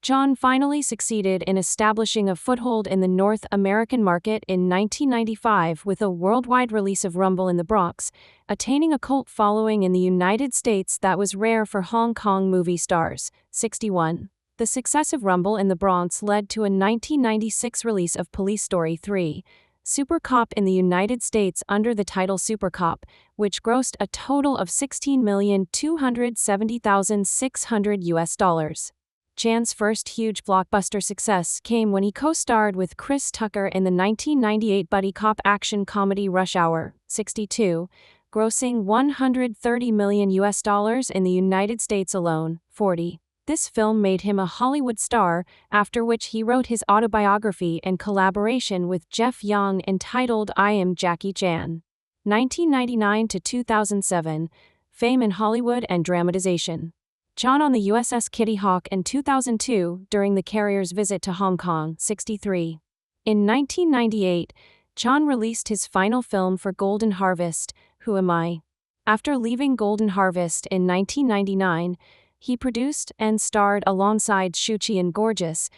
[SPEAKER 1] John finally succeeded in establishing a foothold in the North American market in 1995 with a worldwide release of Rumble in the Bronx, attaining a cult following in the United States that was rare for Hong Kong movie stars. 61. The success of Rumble in the Bronx led to a 1996 release of Police Story 3, Super Cop in the United States under the title Super Cop, which grossed a total of $16,270,600 US dollars. Chan's first huge blockbuster success came when he co-starred with Chris Tucker in the 1998 buddy cop action comedy Rush Hour, 62, grossing $130 million US dollars in the United States alone, 40. This film made him a Hollywood star, after which he wrote his autobiography in collaboration with Jeff Young entitled I Am Jackie Chan. 1999 to 2007, fame in Hollywood and dramatization. Chan on the USS Kitty Hawk in 2002 during the carrier's visit to Hong Kong, 63. In 1998, Chan released his final film for Golden Harvest, Who Am I? After leaving Golden Harvest in 1999, he produced and starred alongside Shuchi in Gorgeous,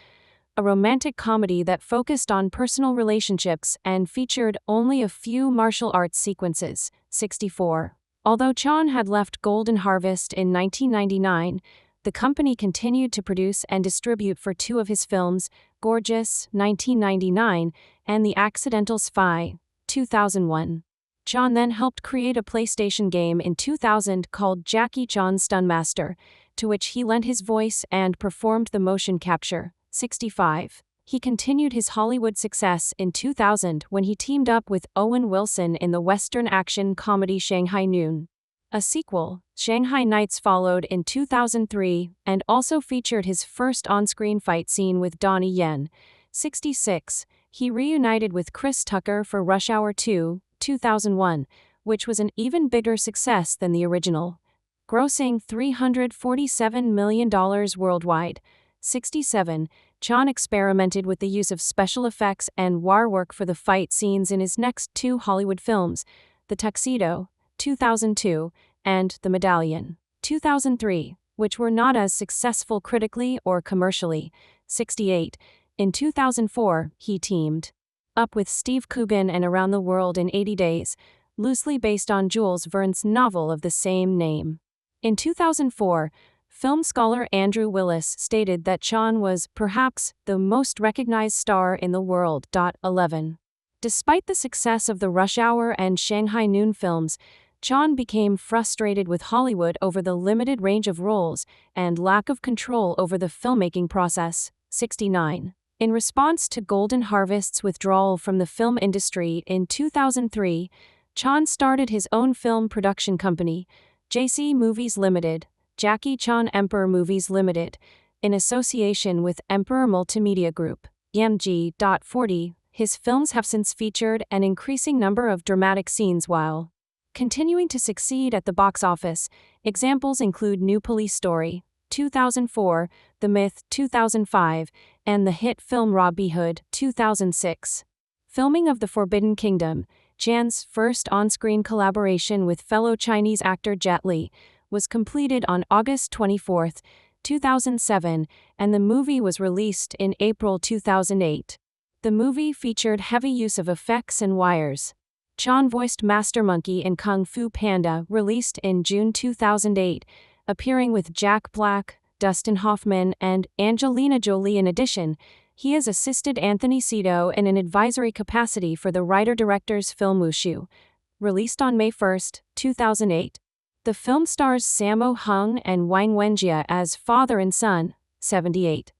[SPEAKER 1] a romantic comedy that focused on personal relationships and featured only a few martial arts sequences, 64. Although Chan had left Golden Harvest in 1999, the company continued to produce and distribute for 2 of his films, Gorgeous, 1999, and The Accidental Spy, 2001. Chan then helped create a PlayStation game in 2000 called Jackie Chan Stun Master, to which he lent his voice and performed the motion capture, 65. He continued his Hollywood success in 2000 when he teamed up with Owen Wilson in the Western action comedy Shanghai Noon. A sequel, Shanghai Nights, followed in 2003 and also featured his first on-screen fight scene with Donnie Yen. 66. He reunited with Chris Tucker for Rush Hour 2, 2001, which was an even bigger success than the original, grossing $347 million worldwide. 67. Chan experimented with the use of special effects and wire work for the fight scenes in his next two Hollywood films, The Tuxedo, 2002, and The Medallion, 2003, which were not as successful critically or commercially. 68. In 2004, he teamed up with Steve Coogan and Around the World in 80 Days, loosely based on Jules Verne's novel of the same name. In 2004, film scholar Andrew Willis stated that Chan was perhaps the most recognized star in the world. 11. Despite the success of the Rush Hour and Shanghai Noon films, Chan became frustrated with Hollywood over the limited range of roles and lack of control over the filmmaking process. 69. In response to Golden Harvest's withdrawal from the film industry in 2003, Chan started his own film production company, JC Movies Limited, Jackie Chan Emperor Movies Limited, in association with Emperor Multimedia Group, EMG. 40. His films have since featured an increasing number of dramatic scenes while continuing to succeed at the box office. Examples include New Police Story, 2004, The Myth, 2005, and the hit film Robin Hood, 2006. Filming of The Forbidden Kingdom, Chan's first on-screen collaboration with fellow Chinese actor Jet Li, was completed on August 24, 2007, and the movie was released in April 2008. The movie featured heavy use of effects and wires. Chan voiced Master Monkey in Kung Fu Panda, released in June 2008, appearing with Jack Black, Dustin Hoffman, and Angelina Jolie. In addition, he has assisted Anthony Cito in an advisory capacity for the writer-director's film Wushu, released on May 1, 2008. The film stars Sammo Hung and Wang Wenjie as father and son. 78.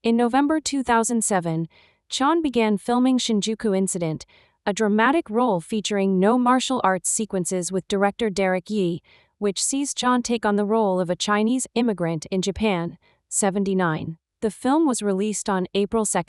[SPEAKER 1] In November 2007, Chan began filming Shinjuku Incident, a dramatic role featuring no martial arts sequences with director Derek Yee, which sees Chan take on the role of a Chinese immigrant in Japan. 79. The film was released on April 2,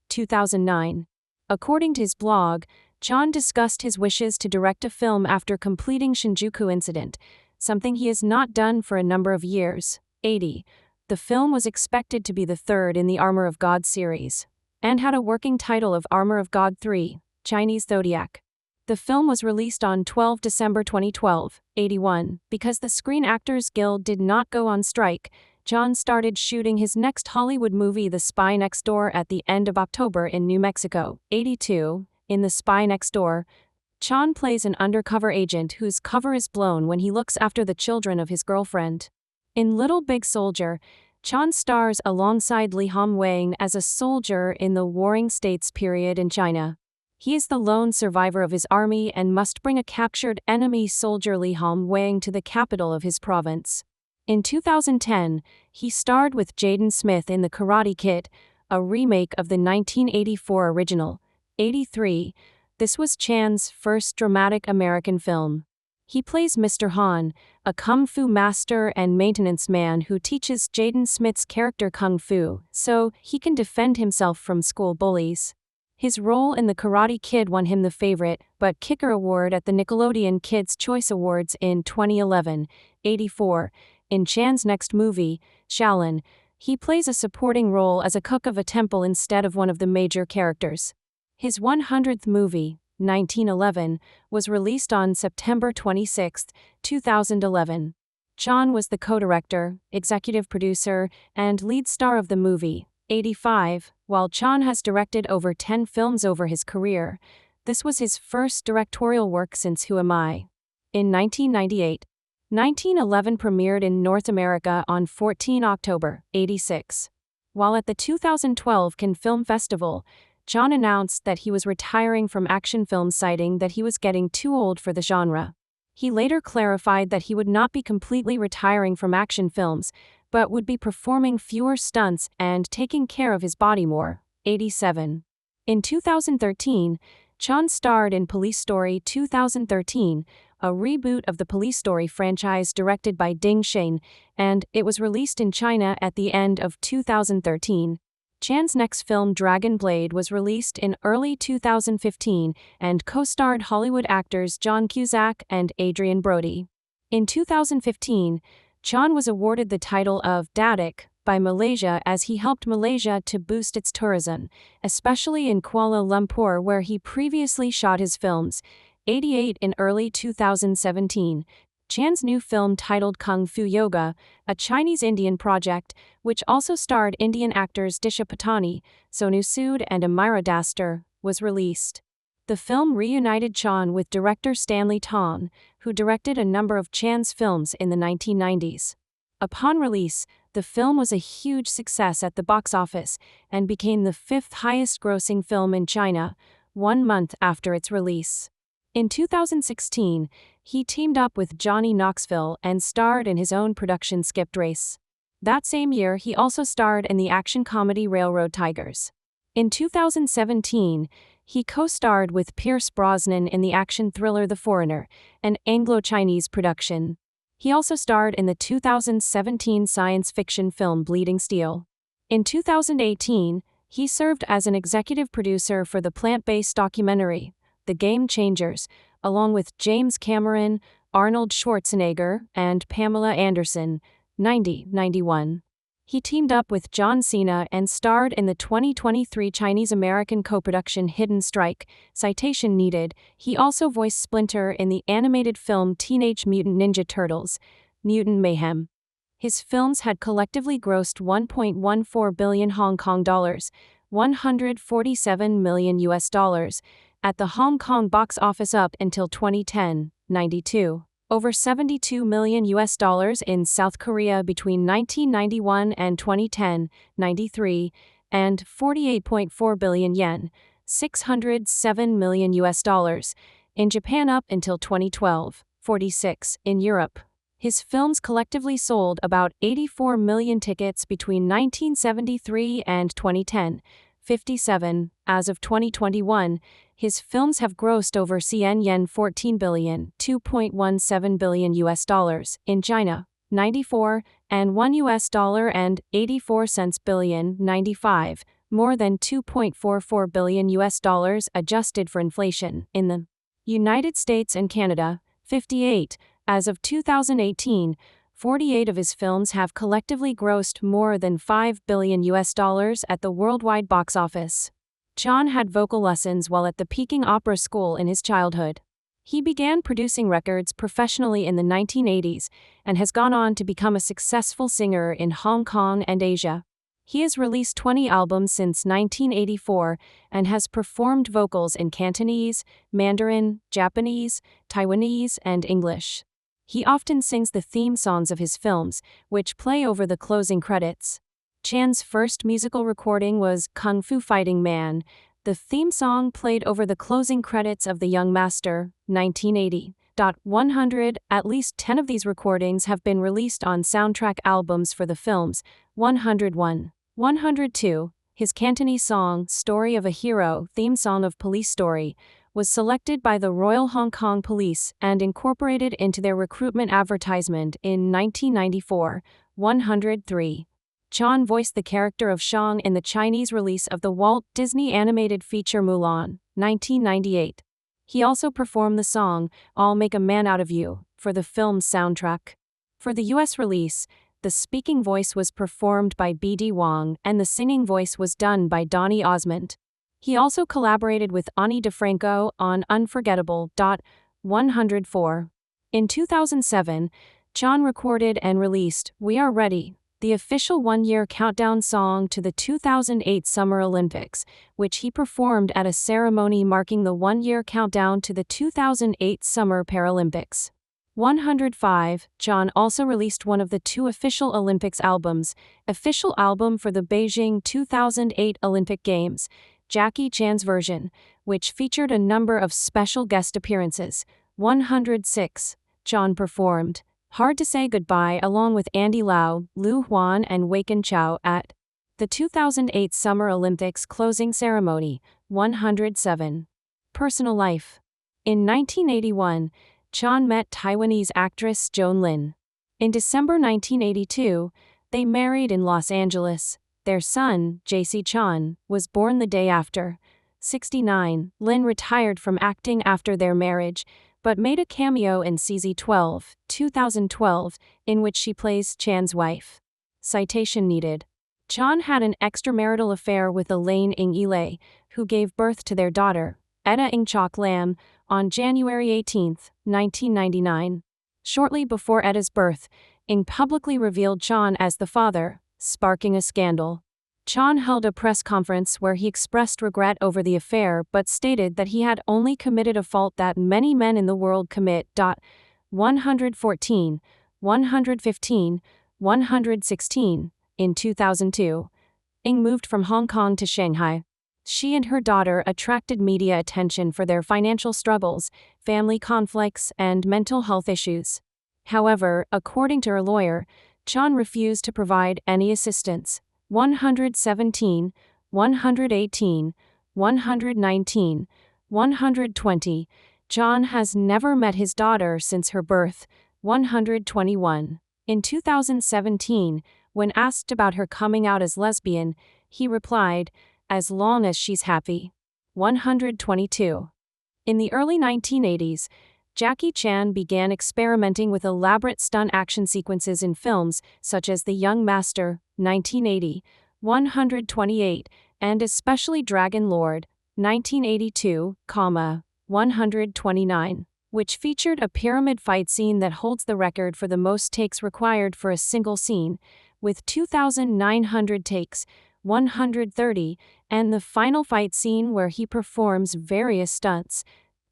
[SPEAKER 1] 2009. According to his blog, Chan discussed his wishes to direct a film after completing Shinjuku Incident, something he has not done for a number of years. 80. The film was expected to be the third in the Armor of God series, and had a working title of Armor of God 3, Chinese Zodiac. The film was released on 12 December 2012. 81. Because the Screen Actors Guild did not go on strike, Chan started shooting his next Hollywood movie The Spy Next Door at the end of October in New Mexico. 82. In The Spy Next Door, Chan plays an undercover agent whose cover is blown when he looks after the children of his girlfriend. In Little Big Soldier, Chan stars alongside Li Hong-wang as a soldier in the Warring States period in China. He is the lone survivor of his army and must bring a captured enemy soldier Li Hong-wang to the capital of his province. In 2010, he starred with Jaden Smith in The Karate Kid, a remake of the 1984 original. 83. This was Chan's first dramatic American film. He plays Mr. Han, a kung fu master and maintenance man who teaches Jaden Smith's character kung fu so he can defend himself from school bullies. His role in The Karate Kid won him the Favorite but Kicker Award at the Nickelodeon Kids' Choice Awards in 2011. 84. In Chan's next movie, Shaolin, he plays a supporting role as a cook of a temple instead of one of the major characters. His 100th movie, 1911, was released on September 26, 2011. Chan was the co-director, executive producer, and lead star of the movie. 85. While Chan has directed over 10 films over his career, this was his first directorial work since Who Am I? In 1998. 1911 premiered in North America on 14 October, 86. While at the 2012 Cannes Film Festival, Chan announced that he was retiring from action films, citing that he was getting too old for the genre. He later clarified that he would not be completely retiring from action films, but would be performing fewer stunts and taking care of his body more. 87. In 2013, Chan starred in Police Story 2013, a reboot of the Police Story franchise directed by Ding Shane, and it was released in China at the end of 2013. Chan's next film Dragon Blade was released in early 2015 and co-starred Hollywood actors John Cusack and Adrian Brody. In 2015, Chan was awarded the title of Datuk by Malaysia as he helped Malaysia to boost its tourism, especially in Kuala Lumpur where he previously shot his films. 88. In early 2017, Chan's new film titled Kung Fu Yoga, a Chinese-Indian project, which also starred Indian actors Disha Patani, Sonu Sood and Amira Dastar, was released. The film reunited Chan with director Stanley Tong, who directed a number of Chan's films in the 1990s. Upon release, the film was a huge success at the box office and became the fifth highest-grossing film in China, 1 month after its release. In 2016, he teamed up with Johnny Knoxville and starred in his own production Skipped Race. That same year, he also starred in the action comedy Railroad Tigers. In 2017, he co-starred with Pierce Brosnan in the action thriller The Foreigner, an Anglo-Chinese production. He also starred in the 2017 science fiction film Bleeding Steel. In 2018, he served as an executive producer for the plant-based documentary, The Game Changers, along with James Cameron, Arnold Schwarzenegger, and Pamela Anderson. 91. He teamed up with John Cena and starred in the 2023 Chinese-American co-production Hidden Strike, citation needed. He also voiced Splinter in the animated film Teenage Mutant Ninja Turtles, Mutant Mayhem. His films had collectively grossed 1.14 billion Hong Kong dollars, $147 million at the Hong Kong box office up until 2010. 92. Over $72 million in South Korea between 1991 and 2010, 93, and 48.4 billion yen, $607 million in Japan up until 2012, 46 in Europe. His films collectively sold about 84 million tickets between 1973 and 2010, 57. As of 2021, his films have grossed over CNY 14 billion, $2.17 billion in China, 94, and $1 and 84 cents billion, 95, more than $2.44 billion adjusted for inflation in the United States and Canada, 58. As of 2018, 48 of his films have collectively grossed more than $5 billion at the worldwide box office. Chan had vocal lessons while at the Peking Opera School in his childhood. He began producing records professionally in the 1980s and has gone on to become a successful singer in Hong Kong and Asia. He has released 20 albums since 1984 and has performed vocals in Cantonese, Mandarin, Japanese, Taiwanese, and English. He often sings the theme songs of his films, which play over the closing credits. Chan's first musical recording was Kung Fu Fighting Man. The theme song played over the closing credits of The Young Master, 1980. 100. At least 10 of these recordings have been released on soundtrack albums for the films. 101. 102. His Cantonese song, Story of a Hero, theme song of Police Story, was selected by the Royal Hong Kong Police and incorporated into their recruitment advertisement in 1994. 103. Chan voiced the character of Shang in the Chinese release of the Walt Disney animated feature Mulan, 1998. He also performed the song, I'll Make a Man Out of You, for the film's soundtrack. For the US release, the speaking voice was performed by B.D. Wong and the singing voice was done by Donny Osmond. He also collaborated with Ani DeFranco on Unforgettable. 104. In 2007, Chan recorded and released We Are Ready, the official one-year countdown song to the 2008 Summer Olympics, which he performed at a ceremony marking the one-year countdown to the 2008 Summer Paralympics. 105. Chan also released one of the 2 official Olympics albums, official album for the Beijing 2008 Olympic Games, Jackie Chan's version, which featured a number of special guest appearances. 106. Chan performed Hard to Say Goodbye along with Andy Lau, Lu Huan and Weiken Chow at the 2008 Summer Olympics closing ceremony. 107. Personal life. In 1981, Chan met Taiwanese actress Joan Lin. In December 1982, they married in Los Angeles. Their son, JC Chan, was born the day after. 69. Lin retired from acting after their marriage, but made a cameo in CZ12, 2012, in which she plays Chan's wife. Citation needed. Chan had an extramarital affair with Elaine Ng Ile, who gave birth to their daughter, Etta Ng Chok Lam, on January 18, 1999. Shortly before Etta's birth, Ng publicly revealed Chan as the father, sparking a scandal. Chan held a press conference where he expressed regret over the affair but stated that he had only committed a fault that many men in the world commit. 114, 115, 116. In 2002, Ng moved from Hong Kong to Shanghai. She and her daughter attracted media attention for their financial struggles, family conflicts, and mental health issues. However, according to her lawyer, Chan refused to provide any assistance. 117, 118, 119, 120. Chan has never met his daughter since her birth. 121. In 2017, when asked about her coming out as lesbian, he replied, "As long as she's happy." 122. In the early 1980s, Jackie Chan began experimenting with elaborate stunt action sequences in films such as The Young Master, 1980, 128, and especially Dragon Lord, 1982, 129, which featured a pyramid fight scene that holds the record for the most takes required for a single scene, with 2,900 takes, 130, and the final fight scene where he performs various stunts,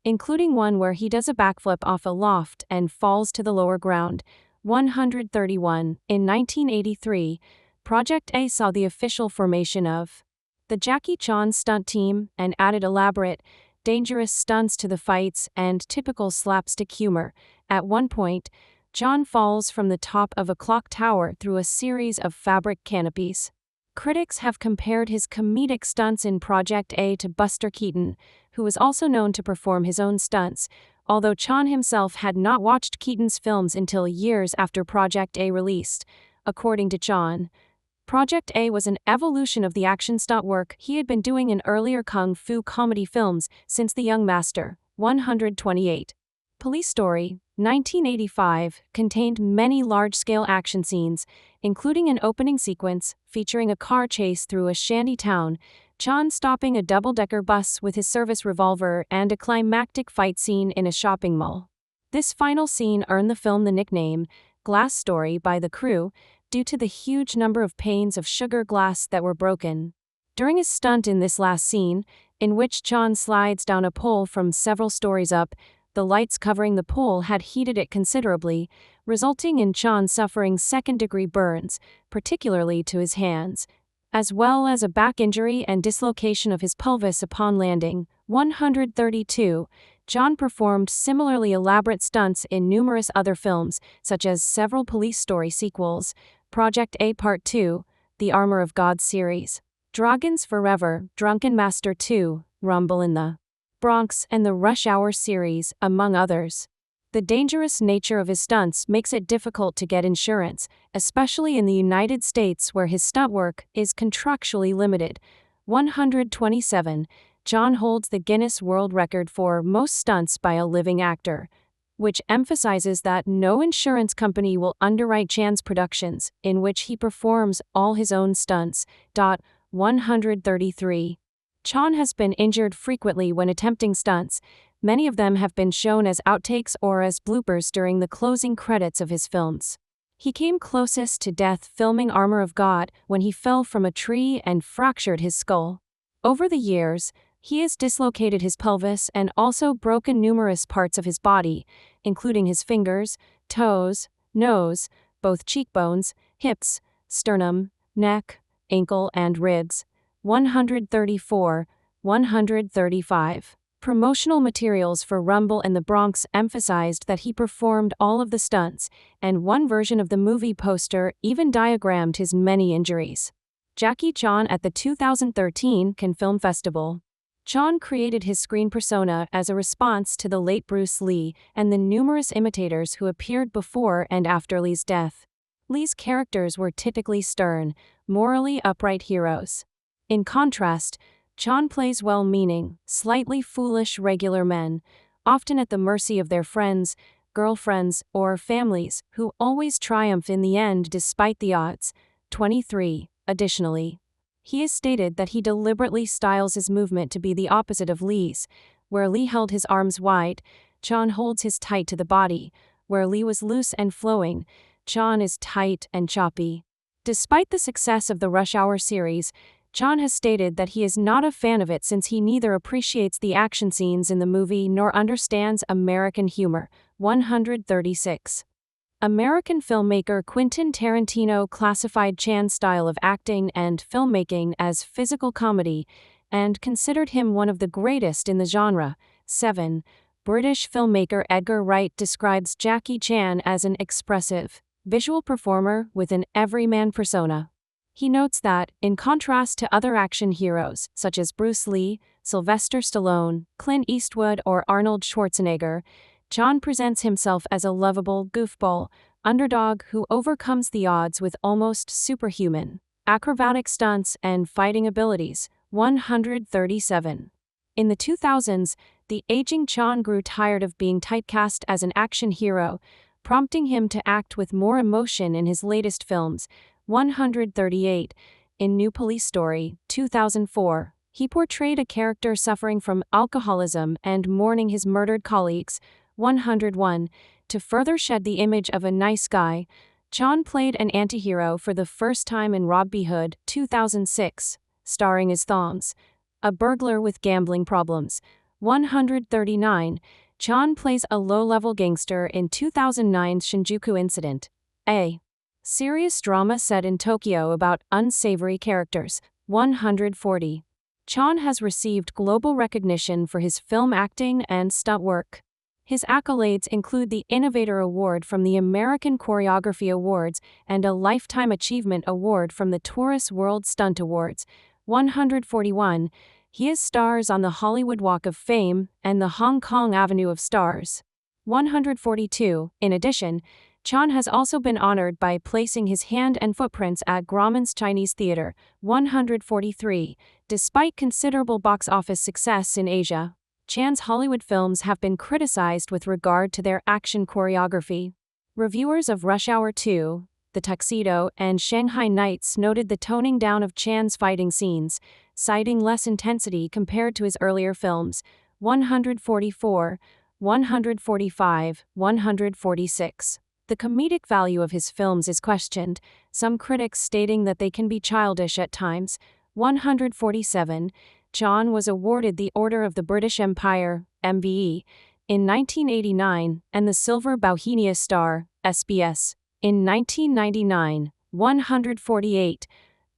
[SPEAKER 1] including one where he does a backflip off a loft and falls to the lower ground. 131. In 1983, Project A saw the official formation of the Jackie Chan stunt team and added elaborate, dangerous stunts to the fights and typical slapstick humor. At one point, Chan falls from the top of a clock tower through a series of fabric canopies. Critics have compared his comedic stunts in Project A to Buster Keaton, who was also known to perform his own stunts, although Chan himself had not watched Keaton's films until years after Project A released. According to Chan, Project A was an evolution of the action stunt work he had been doing in earlier kung fu comedy films since The Young Master. 128. Police Story, 1985, contained many large-scale action scenes, including an opening sequence featuring a car chase through a shanty town, Chan stopping a double-decker bus with his service revolver, and a climactic fight scene in a shopping mall. This final scene earned the film the nickname Glass Story by the crew due to the huge number of panes of sugar glass that were broken. During his stunt in this last scene, in which Chan slides down a pole from several stories up, the lights covering the pole had heated it considerably, resulting in Chan suffering second-degree burns, particularly to his hands, as well as a back injury and dislocation of his pelvis upon landing. 132. Chan performed similarly elaborate stunts in numerous other films, such as several Police Story sequels, Project A Part 2, the Armor of God series, Dragons Forever, Drunken Master 2, Rumble in the Bronx, and the Rush Hour series, among others. The dangerous nature of his stunts makes it difficult to get insurance, especially in the United States where his stunt work is contractually limited. 127. Chan holds the Guinness World Record for most stunts by a living actor, which emphasizes that no insurance company will underwrite Chan's productions, in which he performs all his own stunts. 133. Chan has been injured frequently when attempting stunts. Many of them have been shown as outtakes or as bloopers during the closing credits of his films. He came closest to death filming Armor of God when he fell from a tree and fractured his skull. Over the years, he has dislocated his pelvis and also broken numerous parts of his body, including his fingers, toes, nose, both cheekbones, hips, sternum, neck, ankle, and ribs. 134, 135. Promotional materials for Rumble in the Bronx emphasized that he performed all of the stunts, and one version of the movie poster even diagrammed his many injuries. Jackie Chan at the 2013 Cannes Film Festival. Chan created his screen persona as a response to the late Bruce Lee and the numerous imitators who appeared before and after Lee's death. Lee's characters were typically stern, morally upright heroes. In contrast, Chan plays well-meaning, slightly foolish regular men, often at the mercy of their friends, girlfriends, or families, who always triumph in the end despite the odds. 23. Additionally, he has stated that he deliberately styles his movement to be the opposite of Lee's. Where Lee held his arms wide, Chan holds his tight to the body. Where Lee was loose and flowing, Chan is tight and choppy. Despite the success of the Rush Hour series, Chan has stated that he is not a fan of it since he neither appreciates the action scenes in the movie nor understands American humor. 136. American filmmaker Quentin Tarantino classified Chan's style of acting and filmmaking as physical comedy and considered him one of the greatest in the genre. 7. British filmmaker Edgar Wright describes Jackie Chan as an expressive, visual performer with an everyman persona. He notes that, in contrast to other action heroes, such as Bruce Lee, Sylvester Stallone, Clint Eastwood, or Arnold Schwarzenegger, Chan presents himself as a lovable goofball, underdog who overcomes the odds with almost superhuman, acrobatic stunts and fighting abilities. 137. In the 2000s, the aging Chan grew tired of being typecast as an action hero, prompting him to act with more emotion in his latest films. 138. In New Police Story, 2004, he portrayed a character suffering from alcoholism and mourning his murdered colleagues. 101. To further shed the image of a nice guy, Chan played an antihero for the first time in Robin Hood, 2006, starring as Thongs, a burglar with gambling problems. 139. Chan plays a low-level gangster in 2009's Shinjuku incident. A serious drama set in Tokyo about unsavory characters. 140. Chan has received global recognition for his film acting and stunt work. His accolades include the Innovator Award from the American Choreography Awards and a Lifetime Achievement Award from the Taurus World Stunt Awards. 141. He is stars on the Hollywood Walk of Fame and the Hong Kong Avenue of Stars. 142. In addition, Chan has also been honored by placing his hand and footprints at Grauman's Chinese Theater. 143. Despite considerable box office success in Asia, Chan's Hollywood films have been criticized with regard to their action choreography. Reviewers of Rush Hour 2, The Tuxedo, and Shanghai Nights noted the toning down of Chan's fighting scenes, citing less intensity compared to his earlier films. 144, 145, 146. The comedic value of his films is questioned, some critics stating that they can be childish at times. 147. Chan was awarded the Order of the British Empire, MBE, in 1989, and the Silver Bauhinia Star, SBS, in 1999. 148.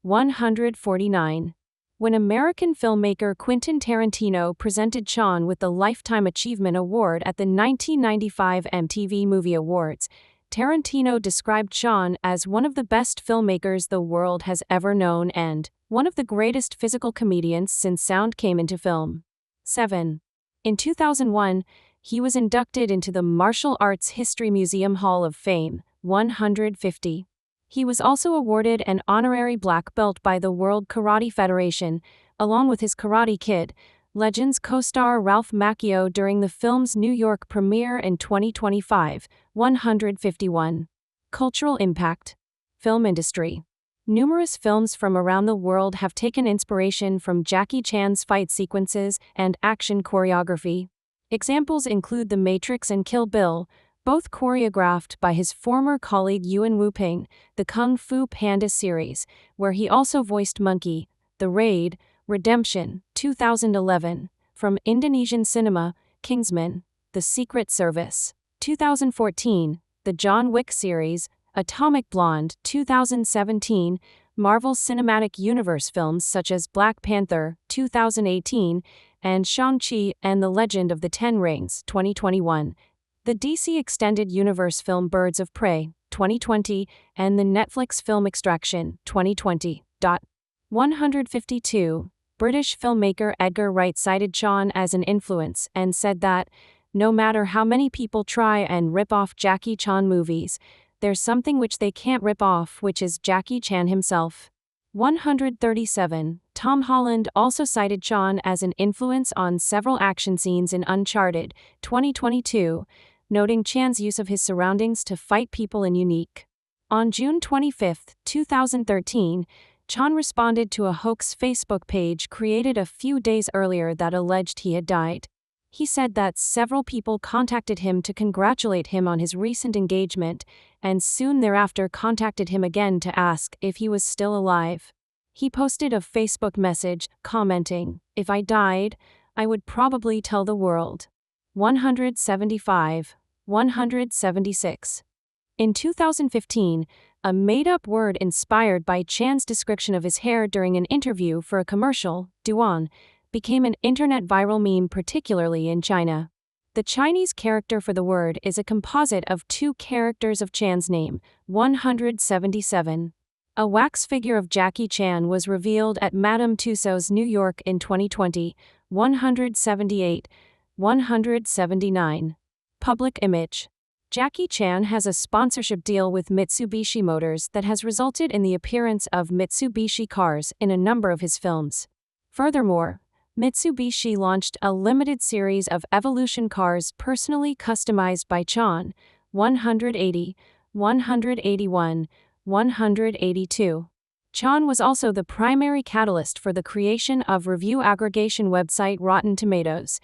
[SPEAKER 1] 149. When American filmmaker Quentin Tarantino presented Chan with the Lifetime Achievement Award at the 1995 MTV Movie Awards, Tarantino described Chan as one of the best filmmakers the world has ever known and one of the greatest physical comedians since sound came into film. 7. In 2001, he was inducted into the Martial Arts History Museum Hall of Fame. 150. He was also awarded an honorary black belt by the World Karate Federation, along with his Karate Kid, Legends co-star Ralph Macchio during the film's New York premiere in 2025. 151. Cultural impact. Film industry. Numerous films from around the world have taken inspiration from Jackie Chan's fight sequences and action choreography. Examples include The Matrix and Kill Bill, both choreographed by his former colleague Yuen Wu-ping, the Kung Fu Panda series, where he also voiced Monkey, The Raid, Redemption, 2011, from Indonesian cinema, Kingsman, The Secret Service, 2014, the John Wick series, Atomic Blonde, 2017, Marvel Cinematic Universe films such as Black Panther, 2018, and Shang-Chi and the Legend of the Ten Rings, 2021. The DC Extended Universe film Birds of Prey, 2020, and the Netflix film Extraction, 2020. 152. British filmmaker Edgar Wright cited Chan as an influence and said that, no matter how many people try and rip off Jackie Chan movies, there's something which they can't rip off, which is Jackie Chan himself. 137. Tom Holland also cited Chan as an influence on several action scenes in Uncharted, 2022, noting Chan's use of his surroundings to fight people in unique. On June 25, 2013, Chan responded to a hoax Facebook page created a few days earlier that alleged he had died. He said that several people contacted him to congratulate him on his recent engagement, and soon thereafter contacted him again to ask if he was still alive. He posted a Facebook message, commenting, "If I died, I would probably tell the world." 175. 176. In 2015, a made-up word inspired by Chan's description of his hair during an interview for a commercial, Duan, became an internet viral meme, particularly in China. The Chinese character for the word is a composite of two characters of Chan's name. 177. A wax figure of Jackie Chan was revealed at Madame Tussauds, New York in 2020. 178. 179. Public image. Jackie Chan has a sponsorship deal with Mitsubishi Motors that has resulted in the appearance of Mitsubishi cars in a number of his films. Furthermore, Mitsubishi launched a limited series of Evolution cars personally customized by Chan. 180, 181, 182. Chan was also the primary catalyst for the creation of review aggregation website Rotten Tomatoes,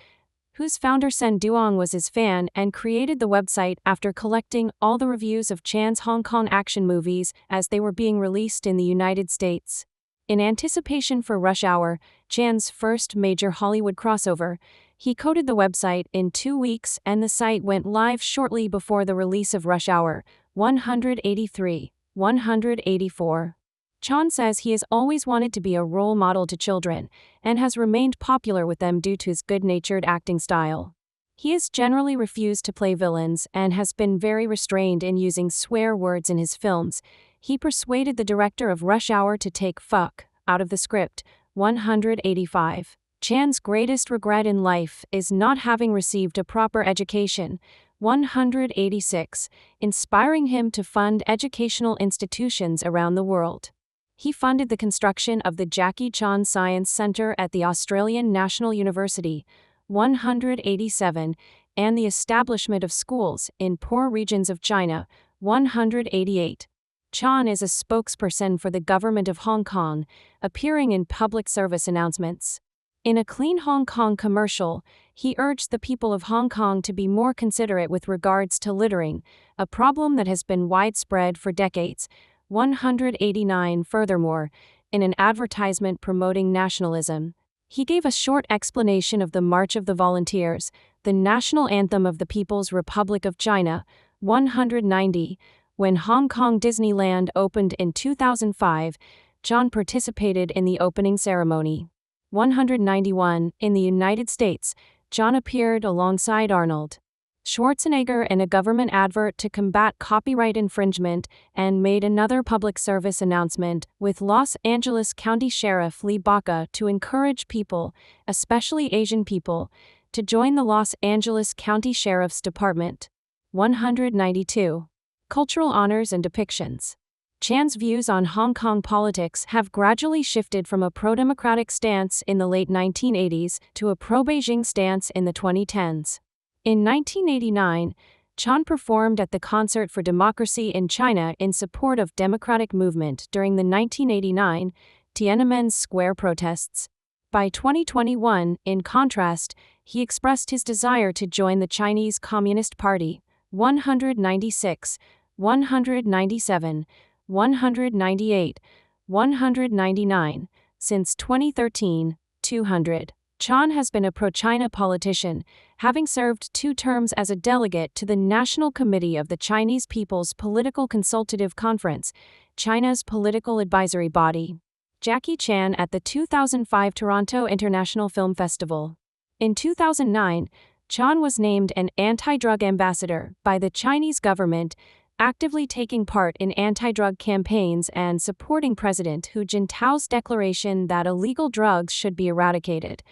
[SPEAKER 1] whose founder Sen Duong was his fan and created the website after collecting all the reviews of Chan's Hong Kong action movies as they were being released in the United States. In anticipation for Rush Hour, Chan's first major Hollywood crossover, he coded the website in 2 weeks and the site went live shortly before the release of Rush Hour. 183. 184. Chan says he has always wanted to be a role model to children, and has remained popular with them due to his good-natured acting style. He has generally refused to play villains and has been very restrained in using swear words in his films. He persuaded the director of Rush Hour to take "fuck" out of the script. 185. Chan's greatest regret in life is not having received a proper education. 186. Inspiring him to fund educational institutions around the world. He funded the construction of the Jackie Chan Science Center at the Australian National University. 187. And the establishment of schools in poor regions of China. 188. Chan is a spokesperson for the government of Hong Kong, appearing in public service announcements. In a Clean Hong Kong commercial, he urged the people of Hong Kong to be more considerate with regards to littering, a problem that has been widespread for decades. 189. Furthermore, in an advertisement promoting nationalism, he gave a short explanation of the March of the Volunteers, the national anthem of the People's Republic of China. 190. When Hong Kong Disneyland opened in 2005, Chan participated in the opening ceremony. 191. In the United States, Chan appeared alongside Arnold Schwarzenegger in a government advert to combat copyright infringement and made another public service announcement with Los Angeles County Sheriff Lee Baca to encourage people, especially Asian people, to join the Los Angeles County Sheriff's Department. 192. Cultural honors and depictions. Chan's views on Hong Kong politics have gradually shifted from a pro-democratic stance in the late 1980s to a pro-Beijing stance in the 2010s. In 1989, Chan performed at the Concert for Democracy in China in support of democratic movement during the 1989 Tiananmen Square protests. By 2021, in contrast, he expressed his desire to join the Chinese Communist Party. 196, 197, 198, 199. Since 2013, 200. Chan has been a pro-China politician, having served 2 terms as a delegate to the National Committee of the Chinese People's Political Consultative Conference, China's political advisory body. Jackie Chan at the 2005 Toronto International Film Festival. In 2009, Chan was named an anti-drug ambassador by the Chinese government, actively taking part in anti-drug campaigns and supporting President Hu Jintao's declaration that illegal drugs should be eradicated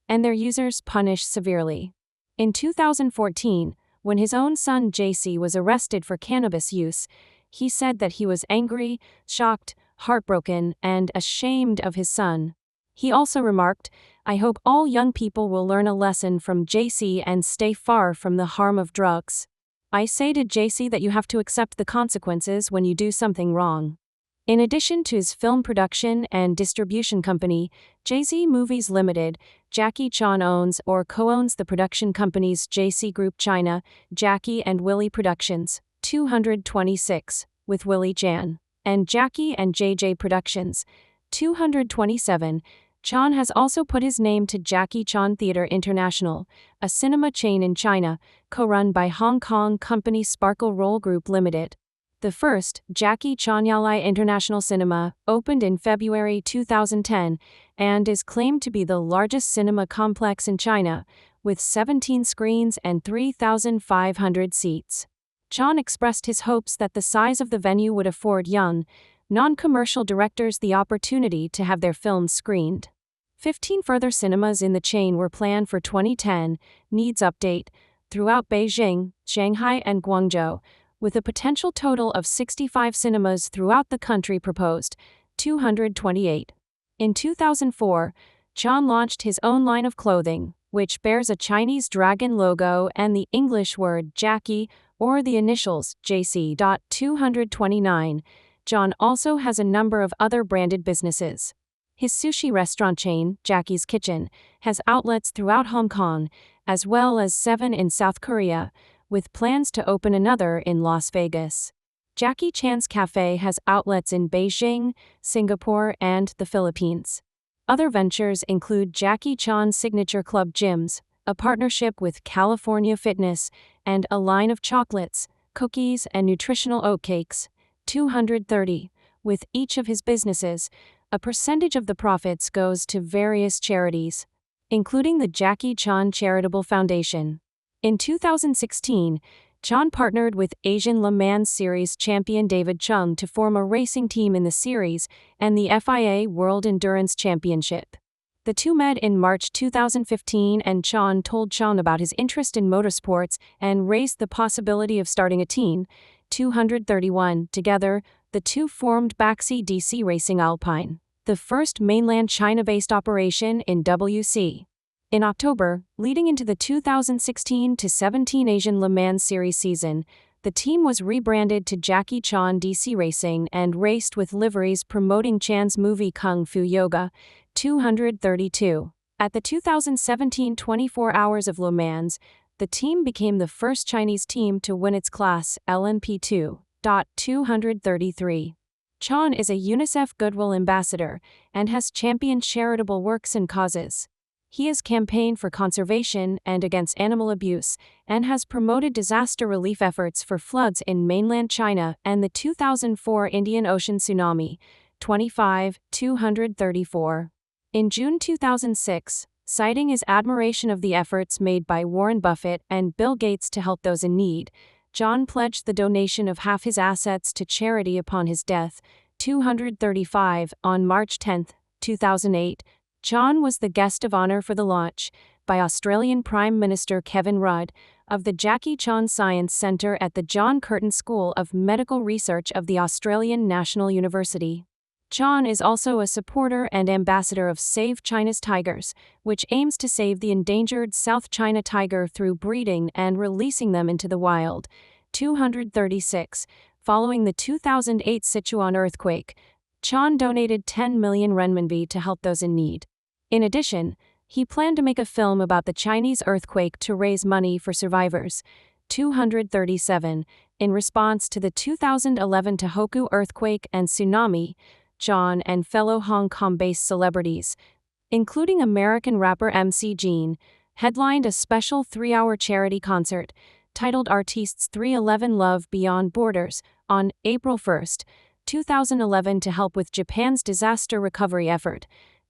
[SPEAKER 1] and their users punished severely. In 2014, when his own son JC was arrested for cannabis use, he said that he was angry, shocked, heartbroken, and ashamed of his son. He also remarked, "I hope all young people will learn a lesson from JC and stay far from the harm of drugs. I say to JC that you have to accept the consequences when you do something wrong." In addition to his film production and distribution company, JC Movies Limited, Jackie Chan owns or co-owns the production companies JC Group China, Jackie and Willie Productions, 226, with Willie Jan, and Jackie and JJ Productions, 227. Chan has also put his name to Jackie Chan Theatre International, a cinema chain in China, co-run by Hong Kong company Sparkle Roll Group Limited. The first, Jackie Chan Yalai International Cinema, opened in February 2010 and is claimed to be the largest cinema complex in China, with 17 screens and 3,500 seats. Chan expressed his hopes that the size of the venue would afford young, non-commercial directors the opportunity to have their films screened. 15 further cinemas in the chain were planned for 2010, needs update, throughout Beijing, Shanghai and Guangzhou, with a potential total of 65 cinemas throughout the country proposed, 228. In 2004, Chan launched his own line of clothing, which bears a Chinese dragon logo and the English word Jackie, or the initials JC. 229. Chan also has a number of other branded businesses. His sushi restaurant chain, Jackie's Kitchen, has outlets throughout Hong Kong, as well as 7 in South Korea, with plans to open another in Las Vegas. Jackie Chan's Cafe has outlets in Beijing, Singapore, and the Philippines. Other ventures include Jackie Chan's Signature Club Gyms, a partnership with California Fitness, and a line of chocolates, cookies, and nutritional oatcakes, 230. With each of his businesses, a percentage of the profits goes to various charities, including the Jackie Chan Charitable Foundation. In 2016, Chan partnered with Asian Le Mans Series champion David Chung to form a racing team in the series and the FIA World Endurance Championship. The two met in March 2015 and Chan told Chan about his interest in motorsports and raised the possibility of starting a team, 231. Together, the two formed Baxi DC Racing Alpine, the first mainland China-based operation in WC. In October, leading into the 2016-17 Asian Le Mans Series season, the team was rebranded to Jackie Chan DC Racing and raced with liveries promoting Chan's movie Kung Fu Yoga, 232. At the 2017 24 Hours of Le Mans, the team became the first Chinese team to win its class, LMP2. 233. Chan is a UNICEF Goodwill Ambassador and has championed charitable works and causes. He has campaigned for conservation and against animal abuse, and has promoted disaster relief efforts for floods in mainland China and the 2004 Indian Ocean tsunami, 25, 234. In June 2006, citing his admiration of the efforts made by Warren Buffett and Bill Gates to help those in need, Chan pledged the donation of half his assets to charity upon his death, 235, on March 10, 2008. Chan was the guest of honor for the launch, by Australian Prime Minister Kevin Rudd, of the Jackie Chan Science Centre at the John Curtin School of Medical Research of the Australian National University. Chan is also a supporter and ambassador of Save China's Tigers, which aims to save the endangered South China tiger through breeding and releasing them into the wild. 236. Following the 2008 Sichuan earthquake, Chan donated 10 million renminbi to help those in need. In addition, he planned to make a film about the Chinese earthquake to raise money for survivors. 237. In response to the 2011 Tohoku earthquake and tsunami, Chan and fellow Hong Kong-based celebrities, including American rapper MC Gene, headlined a special 3-hour charity concert titled Artistes 311 Love Beyond Borders on April 1, 2011 to help with Japan's disaster recovery effort.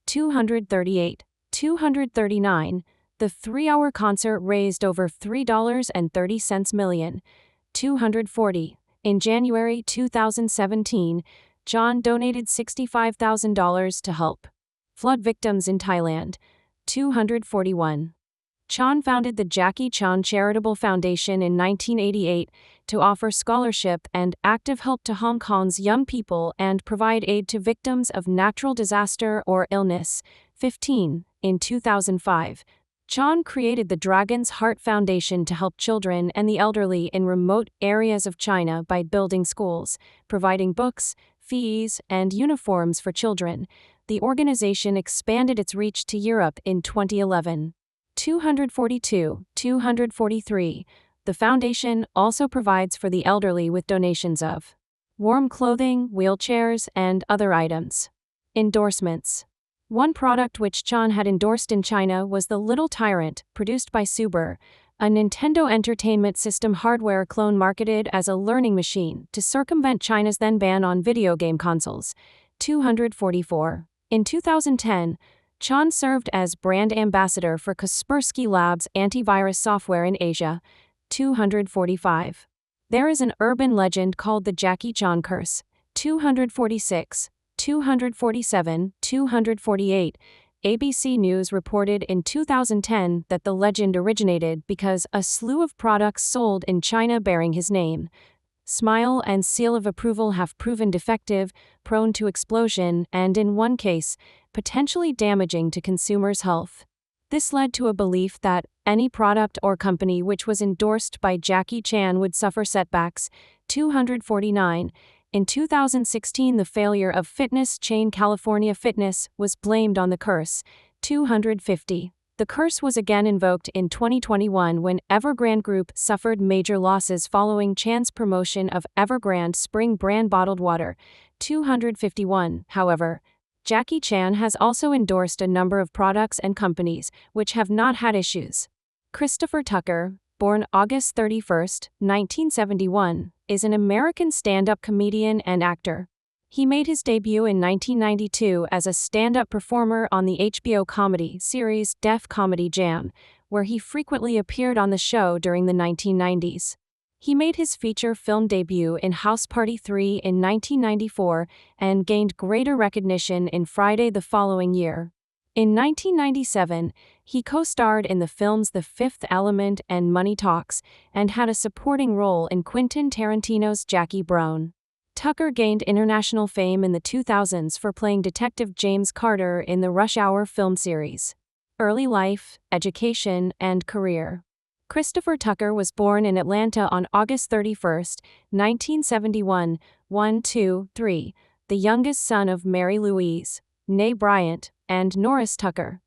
[SPEAKER 1] 238. 239. The 3-hour concert raised over $3.30 million. 240. In January 2017, John donated $65,000 to help flood victims in Thailand. 241. Chan founded the Jackie Chan Charitable Foundation in 1988 to offer scholarship and active help to Hong Kong's young people and provide aid to victims of natural disaster or illness. 15. In 2005, Chan created the Dragon's Heart Foundation to help children and the elderly in remote areas of China by building schools, providing books, fees, and uniforms for children. The organization expanded its reach to Europe in 2011. 242. 243. The foundation also provides for the elderly with donations of warm clothing, wheelchairs, and other items. Endorsements. One product which Chan had endorsed in China was the Little Tyrant, produced by Super, a Nintendo Entertainment System hardware clone marketed as a learning machine to circumvent China's then ban on video game consoles. 244. In 2010, Chan served as brand ambassador for Kaspersky Labs antivirus software in Asia. 245. There is an urban legend called the Jackie Chan curse. 246. 247. 248. ABC News reported in 2010 that the legend originated because a slew of products sold in China bearing his name, smile and seal of approval have proven defective, prone to explosion, and in one case, potentially damaging to consumers' health. This led to a belief that any product or company which was endorsed by Jackie Chan would suffer setbacks. 249. In 2016, the failure of fitness chain California Fitness was blamed on the curse. 250. The curse was again invoked in 2021 when Evergrande Group suffered major losses following Chan's promotion of Evergrande Spring brand bottled water. 251. However, Jackie Chan has also endorsed a number of products and companies which have not had issues. Christopher Tucker, born August 31, 1971, is an American stand-up comedian and actor. He made his debut in 1992 as a stand-up performer on the HBO comedy series Def Comedy Jam, where he frequently appeared on the show during the 1990s. He made his feature film debut in House Party 3 in 1994 and gained greater recognition in Friday the following year. In 1997, he co-starred in the films The Fifth Element and Money Talks and had a supporting role in Quentin Tarantino's Jackie Brown. Tucker gained international fame in the 2000s for playing Detective James Carter in the Rush Hour film series. Early life, education, and career. Christopher Tucker was born in Atlanta on August 31, 1971, 3, the youngest son of Mary Louise, née Bryant, and Norris Tucker,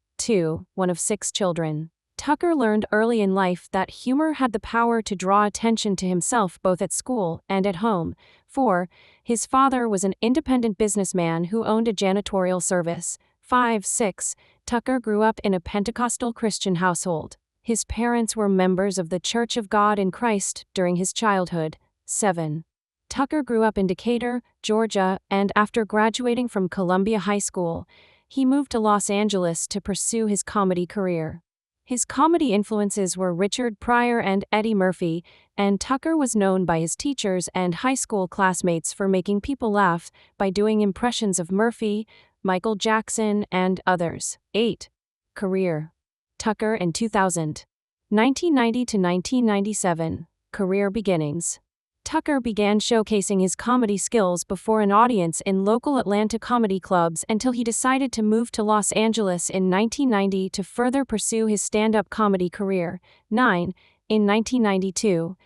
[SPEAKER 1] one of 6 children. Tucker learned early in life that humor had the power to draw attention to himself both at school and at home. 4. His father was an independent businessman who owned a janitorial service. 5. 6. Tucker grew up in a Pentecostal Christian household. His parents were members of the Church of God in Christ during his childhood. 7. Tucker grew up in Decatur, Georgia, and after graduating from Columbia High School, he moved to Los Angeles to pursue his comedy career. His comedy influences were Richard Pryor and Eddie Murphy, and Tucker was known by his teachers and high school classmates for making people laugh by doing impressions of Murphy, Michael Jackson, and others. 8. Career. Tucker in 2000. 1990 to 1997. Career beginnings. Tucker began showcasing his comedy skills before an audience in local Atlanta comedy clubs until he decided to move to Los Angeles in 1990 to further pursue his stand-up comedy career. 9. In 1992,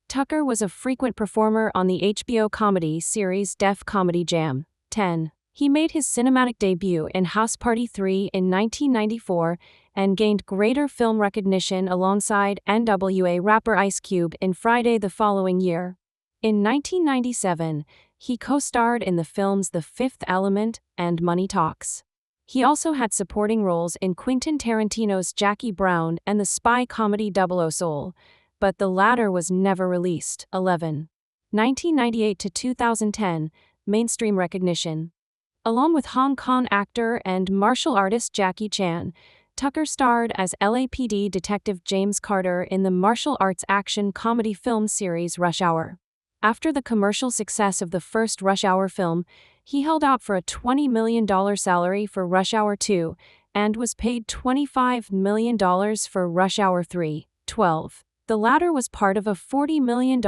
[SPEAKER 1] Tucker was a frequent performer on the HBO comedy series Def Comedy Jam. 10. He made his cinematic debut in House Party 3 in 1994 and gained greater film recognition alongside NWA rapper Ice Cube in Friday the following year. In 1997, he co-starred in the films The Fifth Element and Money Talks. He also had supporting roles in Quentin Tarantino's Jackie Brown and the spy comedy Double O Soul, but the latter was never released. 11. 1998 to 2010, mainstream recognition. Along with Hong Kong actor and martial artist Jackie Chan, Tucker starred as LAPD Detective James Carter in the martial arts action comedy film series Rush Hour. After the commercial success of the first Rush Hour film, he held out for a $20 million salary for Rush Hour 2 and was paid $25 million for Rush Hour 3, 12. The latter was part of a $40 million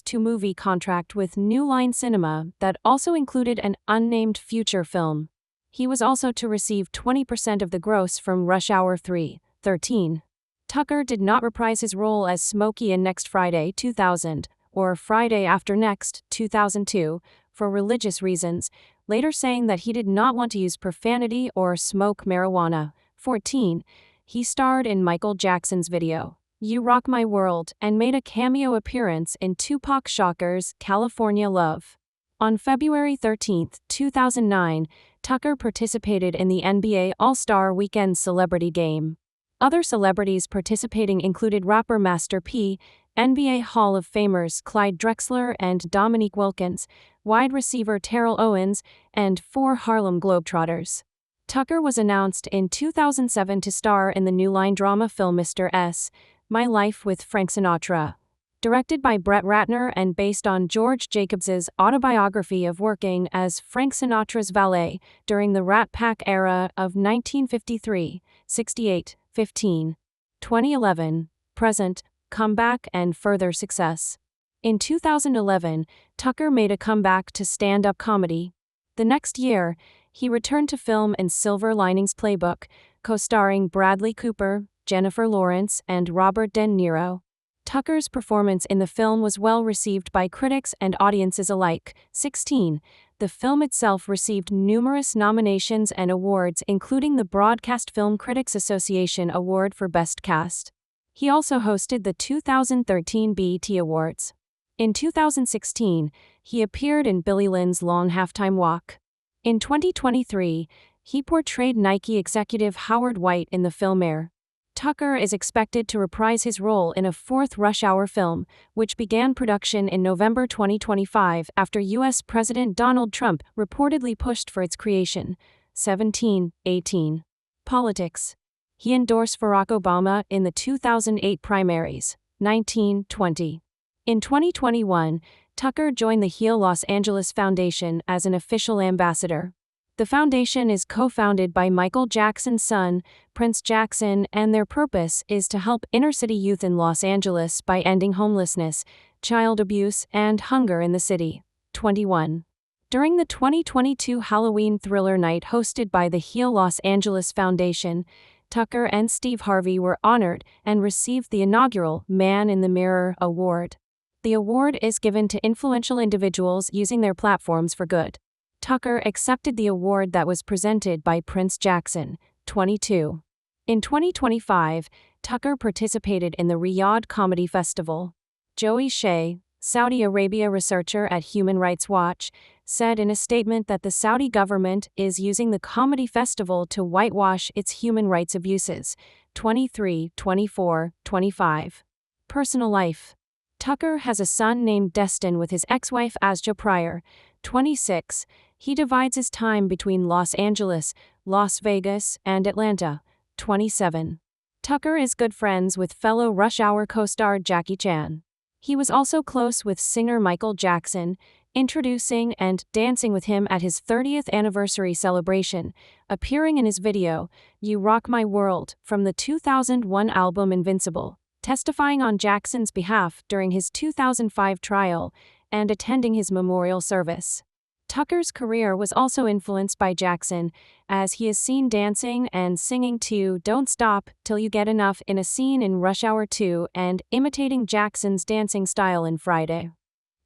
[SPEAKER 1] two-movie contract with New Line Cinema that also included an unnamed future film. He was also to receive 20% of the gross from Rush Hour 3, 13. Tucker did not reprise his role as Smokey in Next Friday 2000, or Friday After Next 2002, for religious reasons, later saying that he did not want to use profanity or smoke marijuana. 14. He starred in Michael Jackson's video, You Rock My World, and made a cameo appearance in Tupac Shakur's California Love. On February 13, 2009, Tucker participated in the NBA All-Star Weekend Celebrity Game. Other celebrities participating included rapper Master P, NBA Hall of Famers Clyde Drexler and Dominique Wilkins, wide receiver Terrell Owens, and 4 Harlem Globetrotters. Tucker was announced in 2007 to star in the New Line drama film Mr. S. My Life with Frank Sinatra. Directed by Brett Ratner and based on George Jacobs's autobiography of working as Frank Sinatra's valet during the Rat Pack era of 1953, 68, 15. 2011, present, comeback and further success. In 2011, Tucker made a comeback to stand-up comedy. The next year, he returned to film in Silver Linings Playbook, co-starring Bradley Cooper, Jennifer Lawrence, and Robert De Niro. Tucker's performance in the film was well received by critics and audiences alike. 16. The film itself received numerous nominations and awards, including the Broadcast Film Critics Association Award for Best Cast. He also hosted the 2013 BET Awards. In 2016, he appeared in Billy Lynn's Long Halftime Walk. In 2023, he portrayed Nike executive Howard White in the film Air. Tucker is expected to reprise his role in a 4th Rush Hour film, which began production in November 2025 after U.S. President Donald Trump reportedly pushed for its creation. 17, 18. Politics. He endorsed Barack Obama in the 2008 primaries. 19, 20. In 2021, Tucker joined the Heal Los Angeles Foundation as an official ambassador. The foundation is co-founded by Michael Jackson's son, Prince Jackson, and their purpose is to help inner-city youth in Los Angeles by ending homelessness, child abuse, and hunger in the city. 21. During the 2022 Halloween Thriller Night hosted by the Heal Los Angeles Foundation, Tucker and Steve Harvey were honored and received the inaugural Man in the Mirror Award. The award is given to influential individuals using their platforms for good. Tucker accepted the award that was presented by Prince Jackson. 22. In 2025, Tucker participated in the Riyadh Comedy Festival. Joey Shea, Saudi Arabia researcher at Human Rights Watch, said in a statement that the Saudi government is using the comedy festival to whitewash its human rights abuses. 23, 24, 25. Personal life. Tucker has a son named Destin with his ex-wife Asja Pryor. 26. He divides his time between Los Angeles, Las Vegas, and Atlanta. 27. Tucker is good friends with fellow Rush Hour co-star Jackie Chan. He was also close with singer Michael Jackson, introducing and dancing with him at his 30th anniversary celebration, appearing in his video, You Rock My World, from the 2001 album Invincible, testifying on Jackson's behalf during his 2005 trial, and attending his memorial service. Tucker's career was also influenced by Jackson, as he is seen dancing and singing to Don't Stop Till You Get Enough in a scene in Rush Hour 2 and imitating Jackson's dancing style in Friday.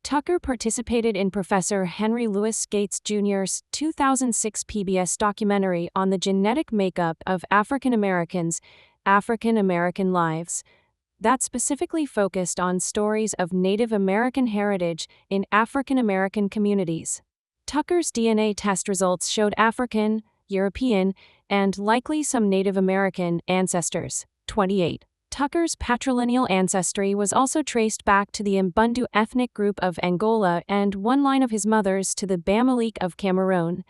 [SPEAKER 1] Tucker participated in Professor Henry Louis Gates Jr.'s 2006 PBS documentary on the genetic makeup of African Americans, African American Lives, that specifically focused on stories of Native American heritage in African American communities. Tucker's DNA test results showed African, European, and likely some Native American ancestors. 28. Tucker's patrilineal ancestry was also traced back to the Mbundu ethnic group of Angola and one line of his mother's to the Bamalik of Cameroon.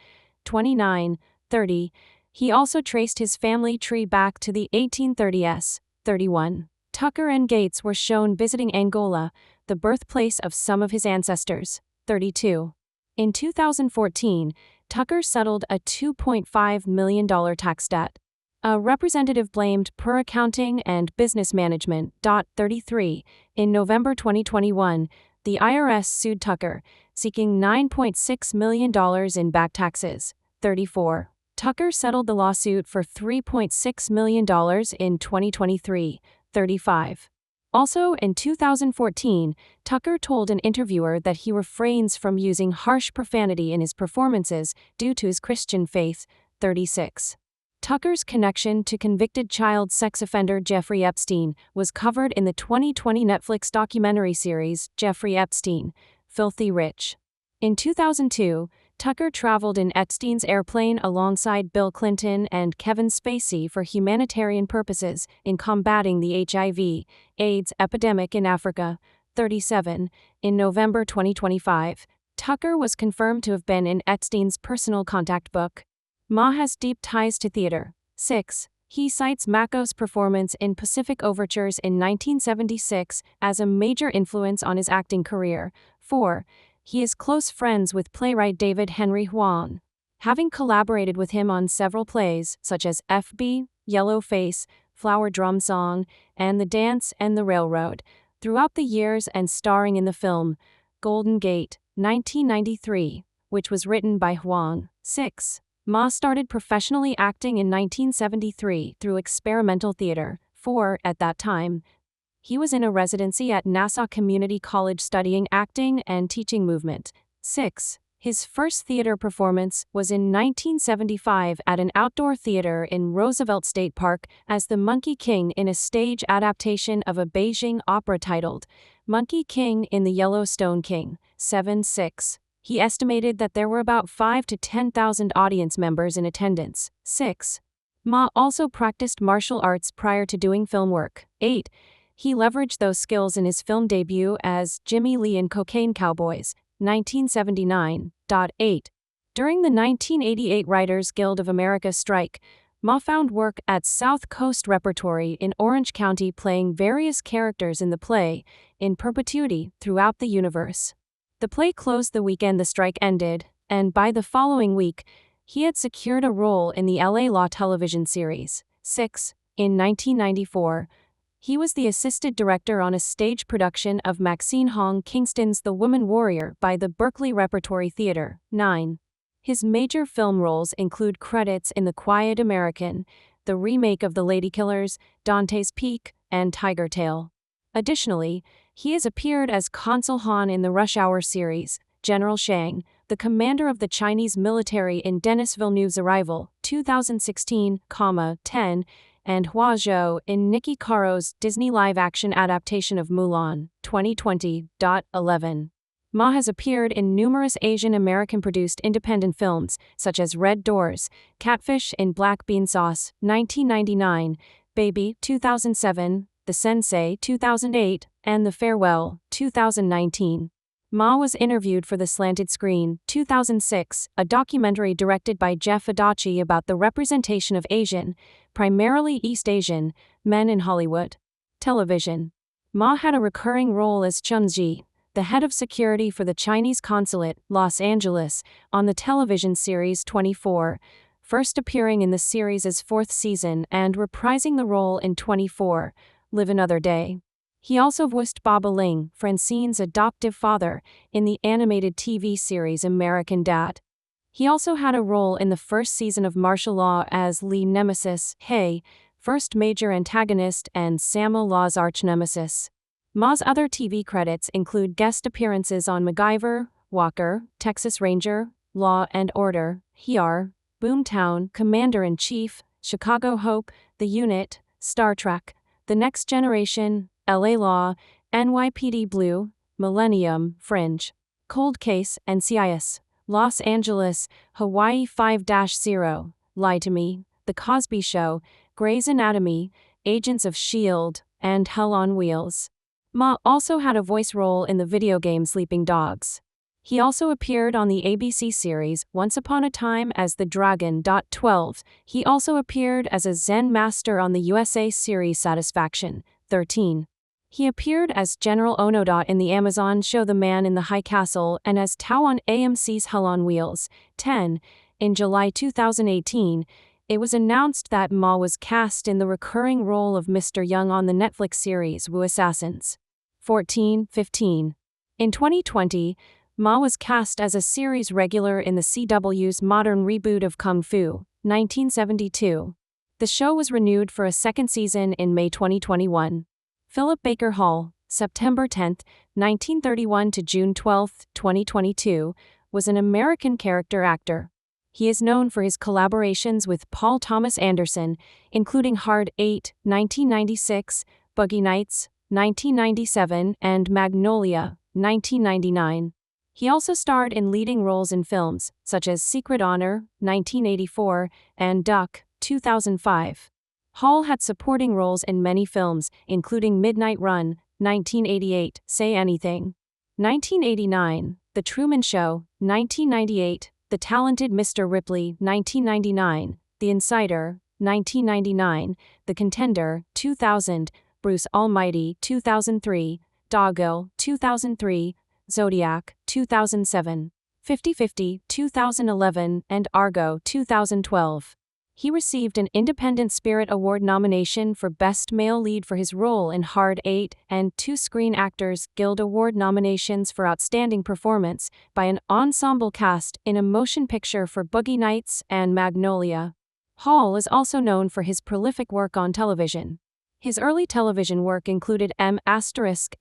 [SPEAKER 1] 29. 30. He also traced his family tree back to the 1830s. 31. Tucker and Gates were shown visiting Angola, the birthplace of some of his ancestors. 32. In 2014, Tucker settled a $2.5 million tax debt. A representative blamed poor accounting and business management. 33. In November 2021, the IRS sued Tucker, seeking $9.6 million in back taxes. 34. Tucker settled the lawsuit for $3.6 million in 2023. 35. Also, in 2014, Tucker told an interviewer that he refrains from using harsh profanity in his performances due to his Christian faith. 36. Tucker's connection to convicted child sex offender Jeffrey Epstein was covered in the 2020 Netflix documentary series Jeffrey Epstein, Filthy Rich. In 2002, Tucker traveled in Epstein's airplane alongside Bill Clinton and Kevin Spacey for humanitarian purposes in combating the HIV/AIDS epidemic in Africa. 37. In November 2025, Tucker was confirmed to have been in Epstein's personal contact book. Ma has deep ties to theater. 6. He cites Mako's performance in Pacific Overtures in 1976 as a major influence on his acting career. 4. He is close friends with playwright David Henry Hwang, having collaborated with him on several plays such as F.B., Yellow Face, Flower Drum Song, and The Dance and the Railroad, throughout the years, and starring in the film Golden Gate, 1993, which was written by Hwang. 6. Ma started professionally acting in 1973 through experimental theater. 4. At that time, he was in a residency at Nassau Community College studying acting and teaching movement. 6. His first theater performance was in 1975 at an outdoor theater in Roosevelt State Park as the Monkey King in a stage adaptation of a Beijing opera titled Monkey King in the Yellowstone King. 7. 6. He estimated that there were about 5,000 to 10,000 audience members in attendance. 6. Ma also practiced martial arts prior to doing film work. 8. He leveraged those skills in his film debut as Jimmy Lee in Cocaine Cowboys, 1979. 8. During the 1988 Writers Guild of America strike, Ma found work at South Coast Repertory in Orange County playing various characters in the play, in perpetuity, throughout the universe. The play closed the weekend the strike ended, and by the following week, he had secured a role in the LA Law television series. 6. In 1994, he was the assistant director on a stage production of Maxine Hong Kingston's The Woman Warrior by the Berkeley Repertory Theater. 9. His major film roles include credits in The Quiet American, the remake of The Ladykillers, Dante's Peak, and Tiger Tail. Additionally, he has appeared as Consul Han in the Rush Hour series, General Shang, the commander of the Chinese military in Denis Villeneuve's Arrival, 2016, 10, and Hua Zhou in Nicky Caro's Disney live-action adaptation of Mulan, 2020. 11. Ma has appeared in numerous Asian American-produced independent films, such as Red Doors, Catfish in Black Bean Sauce, 1999, Baby, 2007, The Sensei, 2008, and The Farewell, 2019. Ma was interviewed for The Slanted Screen, 2006, a documentary directed by Jeff Adachi about the representation of Asian, primarily East Asian, men in Hollywood television. Ma had a recurring role as Chun-Ji, the head of security for the Chinese consulate, Los Angeles, on the television series 24, first appearing in the series' fourth season and reprising the role in 24, Live Another Day. He also voiced Baba Ling, Francine's adoptive father, in the animated TV series American Dad. He also had a role in the first season of Martial Law as Lee Nemesis, Hay, first major antagonist and Sammo Law's arch-nemesis. Ma's other TV credits include guest appearances on MacGyver, Walker, Texas Ranger, Law and Order, Hyar, Boomtown, Commander-in-Chief, Chicago Hope, The Unit, Star Trek, The Next Generation, LA Law, NYPD Blue, Millennium, Fringe, Cold Case, NCIS, Los Angeles, Hawaii 5-0, Lie to Me, The Cosby Show, Grey's Anatomy, Agents of S.H.I.E.L.D., and Hell on Wheels. Ma also had a voice role in the video game Sleeping Dogs. He also appeared on the ABC series Once Upon a Time as the Dragon. 12. He also appeared as a Zen master on the USA series Satisfaction. 13. He appeared as General Ono. In the Amazon show The Man in the High Castle and as Tao on AMC's Hell on Wheels. 10. In July 2018, it was announced that Ma was cast in the recurring role of Mr. Young on the Netflix series Wu Assassins. 14. 15. In 2020, Ma was cast as a series regular in the CW's modern reboot of Kung Fu, 1972. The show was renewed for a second season in May 2021. Philip Baker Hall, September 10, 1931 to June 12, 2022, was an American character actor. He is known for his collaborations with Paul Thomas Anderson, including Hard 8, 1996, Boogie Nights, 1997, and Magnolia, 1999. He also starred in leading roles in films, such as Secret Honor, 1984, and Duck, 2005. Hall had supporting roles in many films, including Midnight Run, 1988, Say Anything, 1989, The Truman Show, 1998, The Talented Mr. Ripley, 1999, The Insider, 1999, The Contender, 2000, Bruce Almighty, 2003, Doggo, 2003, Zodiac, 2007, 50-50, 2011, and Argo, 2012. He received an Independent Spirit Award nomination for Best Male Lead for his role in Hard 8 and 2 Screen Actors Guild Award nominations for Outstanding Performance by an Ensemble Cast in a Motion Picture for Boogie Nights and Magnolia. Hall is also known for his prolific work on television. His early television work included M*A*S*H,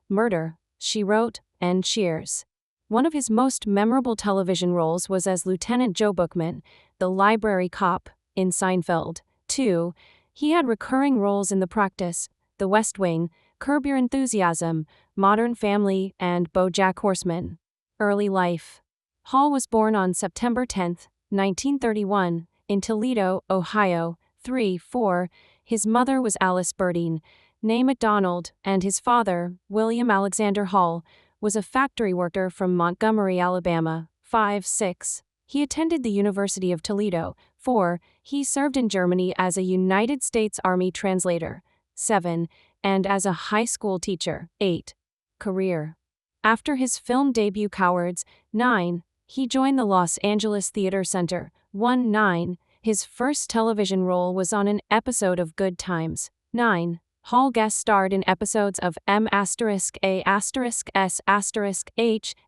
[SPEAKER 1] Murder, She Wrote, and Cheers. One of his most memorable television roles was as Lieutenant Joe Bookman, the library cop, in Seinfeld. 2. He had recurring roles in The Practice, The West Wing, Curb Your Enthusiasm, Modern Family, and BoJack Horseman. Early life. Hall was born on September 10, 1931, in Toledo, Ohio. 3-4. His mother was Alice Burdine, née MacDonald, and his father, William Alexander Hall, was a factory worker from Montgomery, Alabama. 5-6. He attended the University of Toledo. 4. He served in Germany as a United States Army translator. 7. And as a high school teacher. 8. Career. After his film debut Cowards. 9. He joined the Los Angeles Theater Center. 1-9. His first television role was on an episode of Good Times. 9. Hall guest starred in episodes of M*A*S*H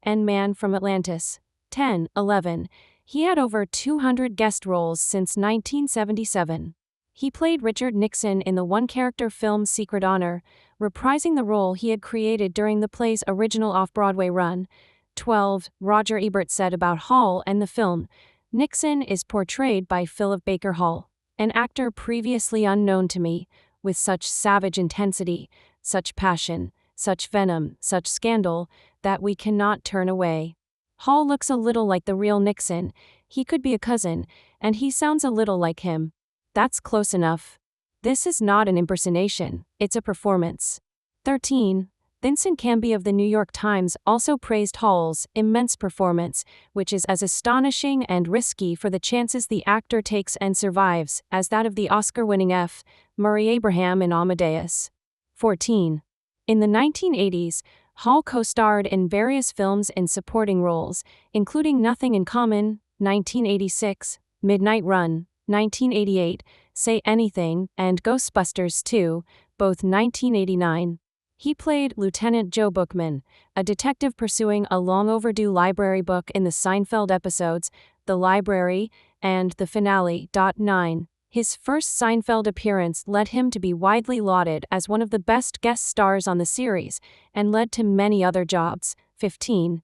[SPEAKER 1] and Man from Atlantis. 10. 11. He had over 200 guest roles since 1977. He played Richard Nixon in the one-character film Secret Honor, reprising the role he had created during the play's original off-Broadway run. 12. Roger Ebert said about Hall and the film, "Nixon is portrayed by Philip Baker Hall, an actor previously unknown to me, with such savage intensity, such passion, such venom, such scandal, that we cannot turn away." Hall looks a little like the real Nixon, he could be a cousin, and he sounds a little like him. That's close enough. This is not an impersonation, it's a performance. 13. Vincent Canby of the New York Times also praised Hall's immense performance, which is as astonishing and risky for the chances the actor takes and survives as that of the Oscar-winning F. Murray Abraham in Amadeus. 14. In the 1980s, Hall co-starred in various films in supporting roles, including Nothing in Common, 1986, Midnight Run, 1988, Say Anything, and Ghostbusters 2, both 1989. He played Lieutenant Joe Bookman, a detective pursuing a long-overdue library book in the Seinfeld episodes, The Library, and The Finale. 9. His first Seinfeld appearance led him to be widely lauded as one of the best guest stars on the series, and led to many other jobs. 15.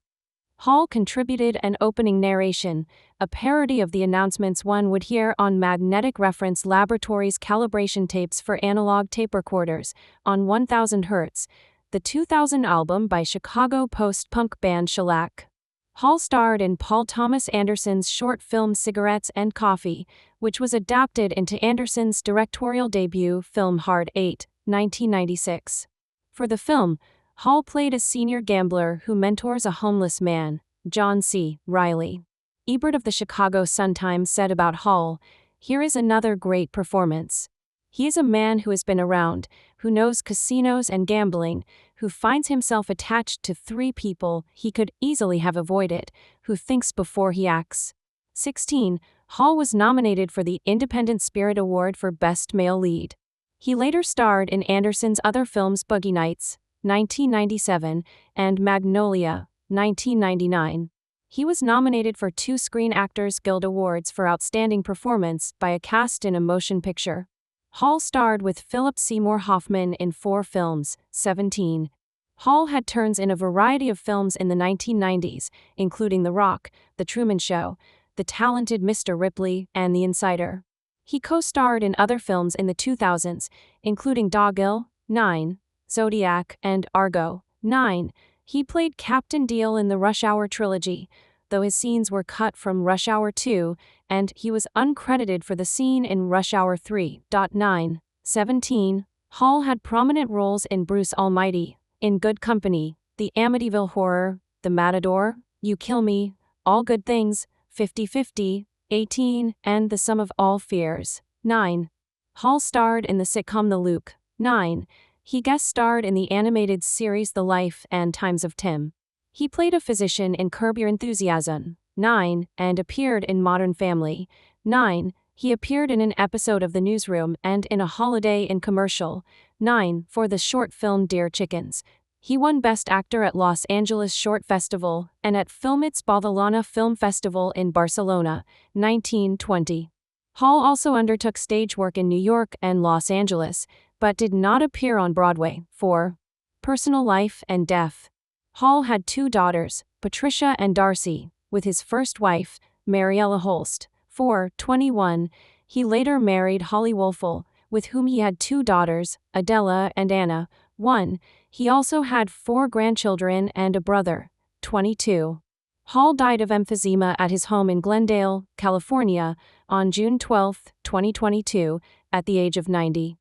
[SPEAKER 1] Hall contributed an opening narration, a parody of the announcements one would hear on Magnetic Reference Laboratory's calibration tapes for analog tape recorders, on 1000 Hz, the 2000 album by Chicago post-punk band Shellac. Hall starred in Paul Thomas Anderson's short film Cigarettes and Coffee, which was adapted into Anderson's directorial debut film Hard 8, 1996. For the film, Hall played a senior gambler who mentors a homeless man, John C. Riley. Ebert of the Chicago Sun-Times said about Hall, "Here is another great performance. He is a man who has been around, who knows casinos and gambling, who finds himself attached to three people he could easily have avoided, who thinks before he acts." 16. Hall was nominated for the Independent Spirit Award for Best Male Lead. He later starred in Anderson's other films Boogie Nights, 1997, and Magnolia, 1999. He was nominated for 2 Screen Actors Guild Awards for Outstanding Performance by a Cast in a Motion Picture. Hall starred with Philip Seymour Hoffman in 4 films. 17. Hall had turns in a variety of films in the 1990s, including The Rock, The Truman Show, The Talented Mr. Ripley, and The Insider. He co-starred in other films in the 2000s, including Dogville, 9, Zodiac, and Argo, 9. He played Captain Deal in the Rush Hour trilogy, though his scenes were cut from Rush Hour 2, and he was uncredited for the scene in Rush Hour 3. 9. 17. Hall had prominent roles in Bruce Almighty, In Good Company, The Amityville Horror, The Matador, You Kill Me, All Good Things, 50-50, 18, and The Sum of All Fears. 9. Hall starred in the sitcom The Luke. 9. He guest starred in the animated series The Life and Times of Tim. He played a physician in Curb Your Enthusiasm. 9. And appeared in Modern Family. 9. He appeared in an episode of The Newsroom and in a Holiday Inn commercial. 9. For the short film Dear Chickens. He won Best Actor at Los Angeles Short Festival and at Filmits Badalona Film Festival in Barcelona, 1920. Hall also undertook stage work in New York and Los Angeles, but did not appear on Broadway. 4. Personal life and death. Hall had 2 daughters, Patricia and Darcy, with his first wife, Mariella Holst. 4:21. He later married Holly Wolfel, with whom he had 2 daughters, Adela and Anna. 1. He also had 4 grandchildren and a brother. 22. Hall died of emphysema at his home in Glendale, California, on June 12, 2022, at the age of 90.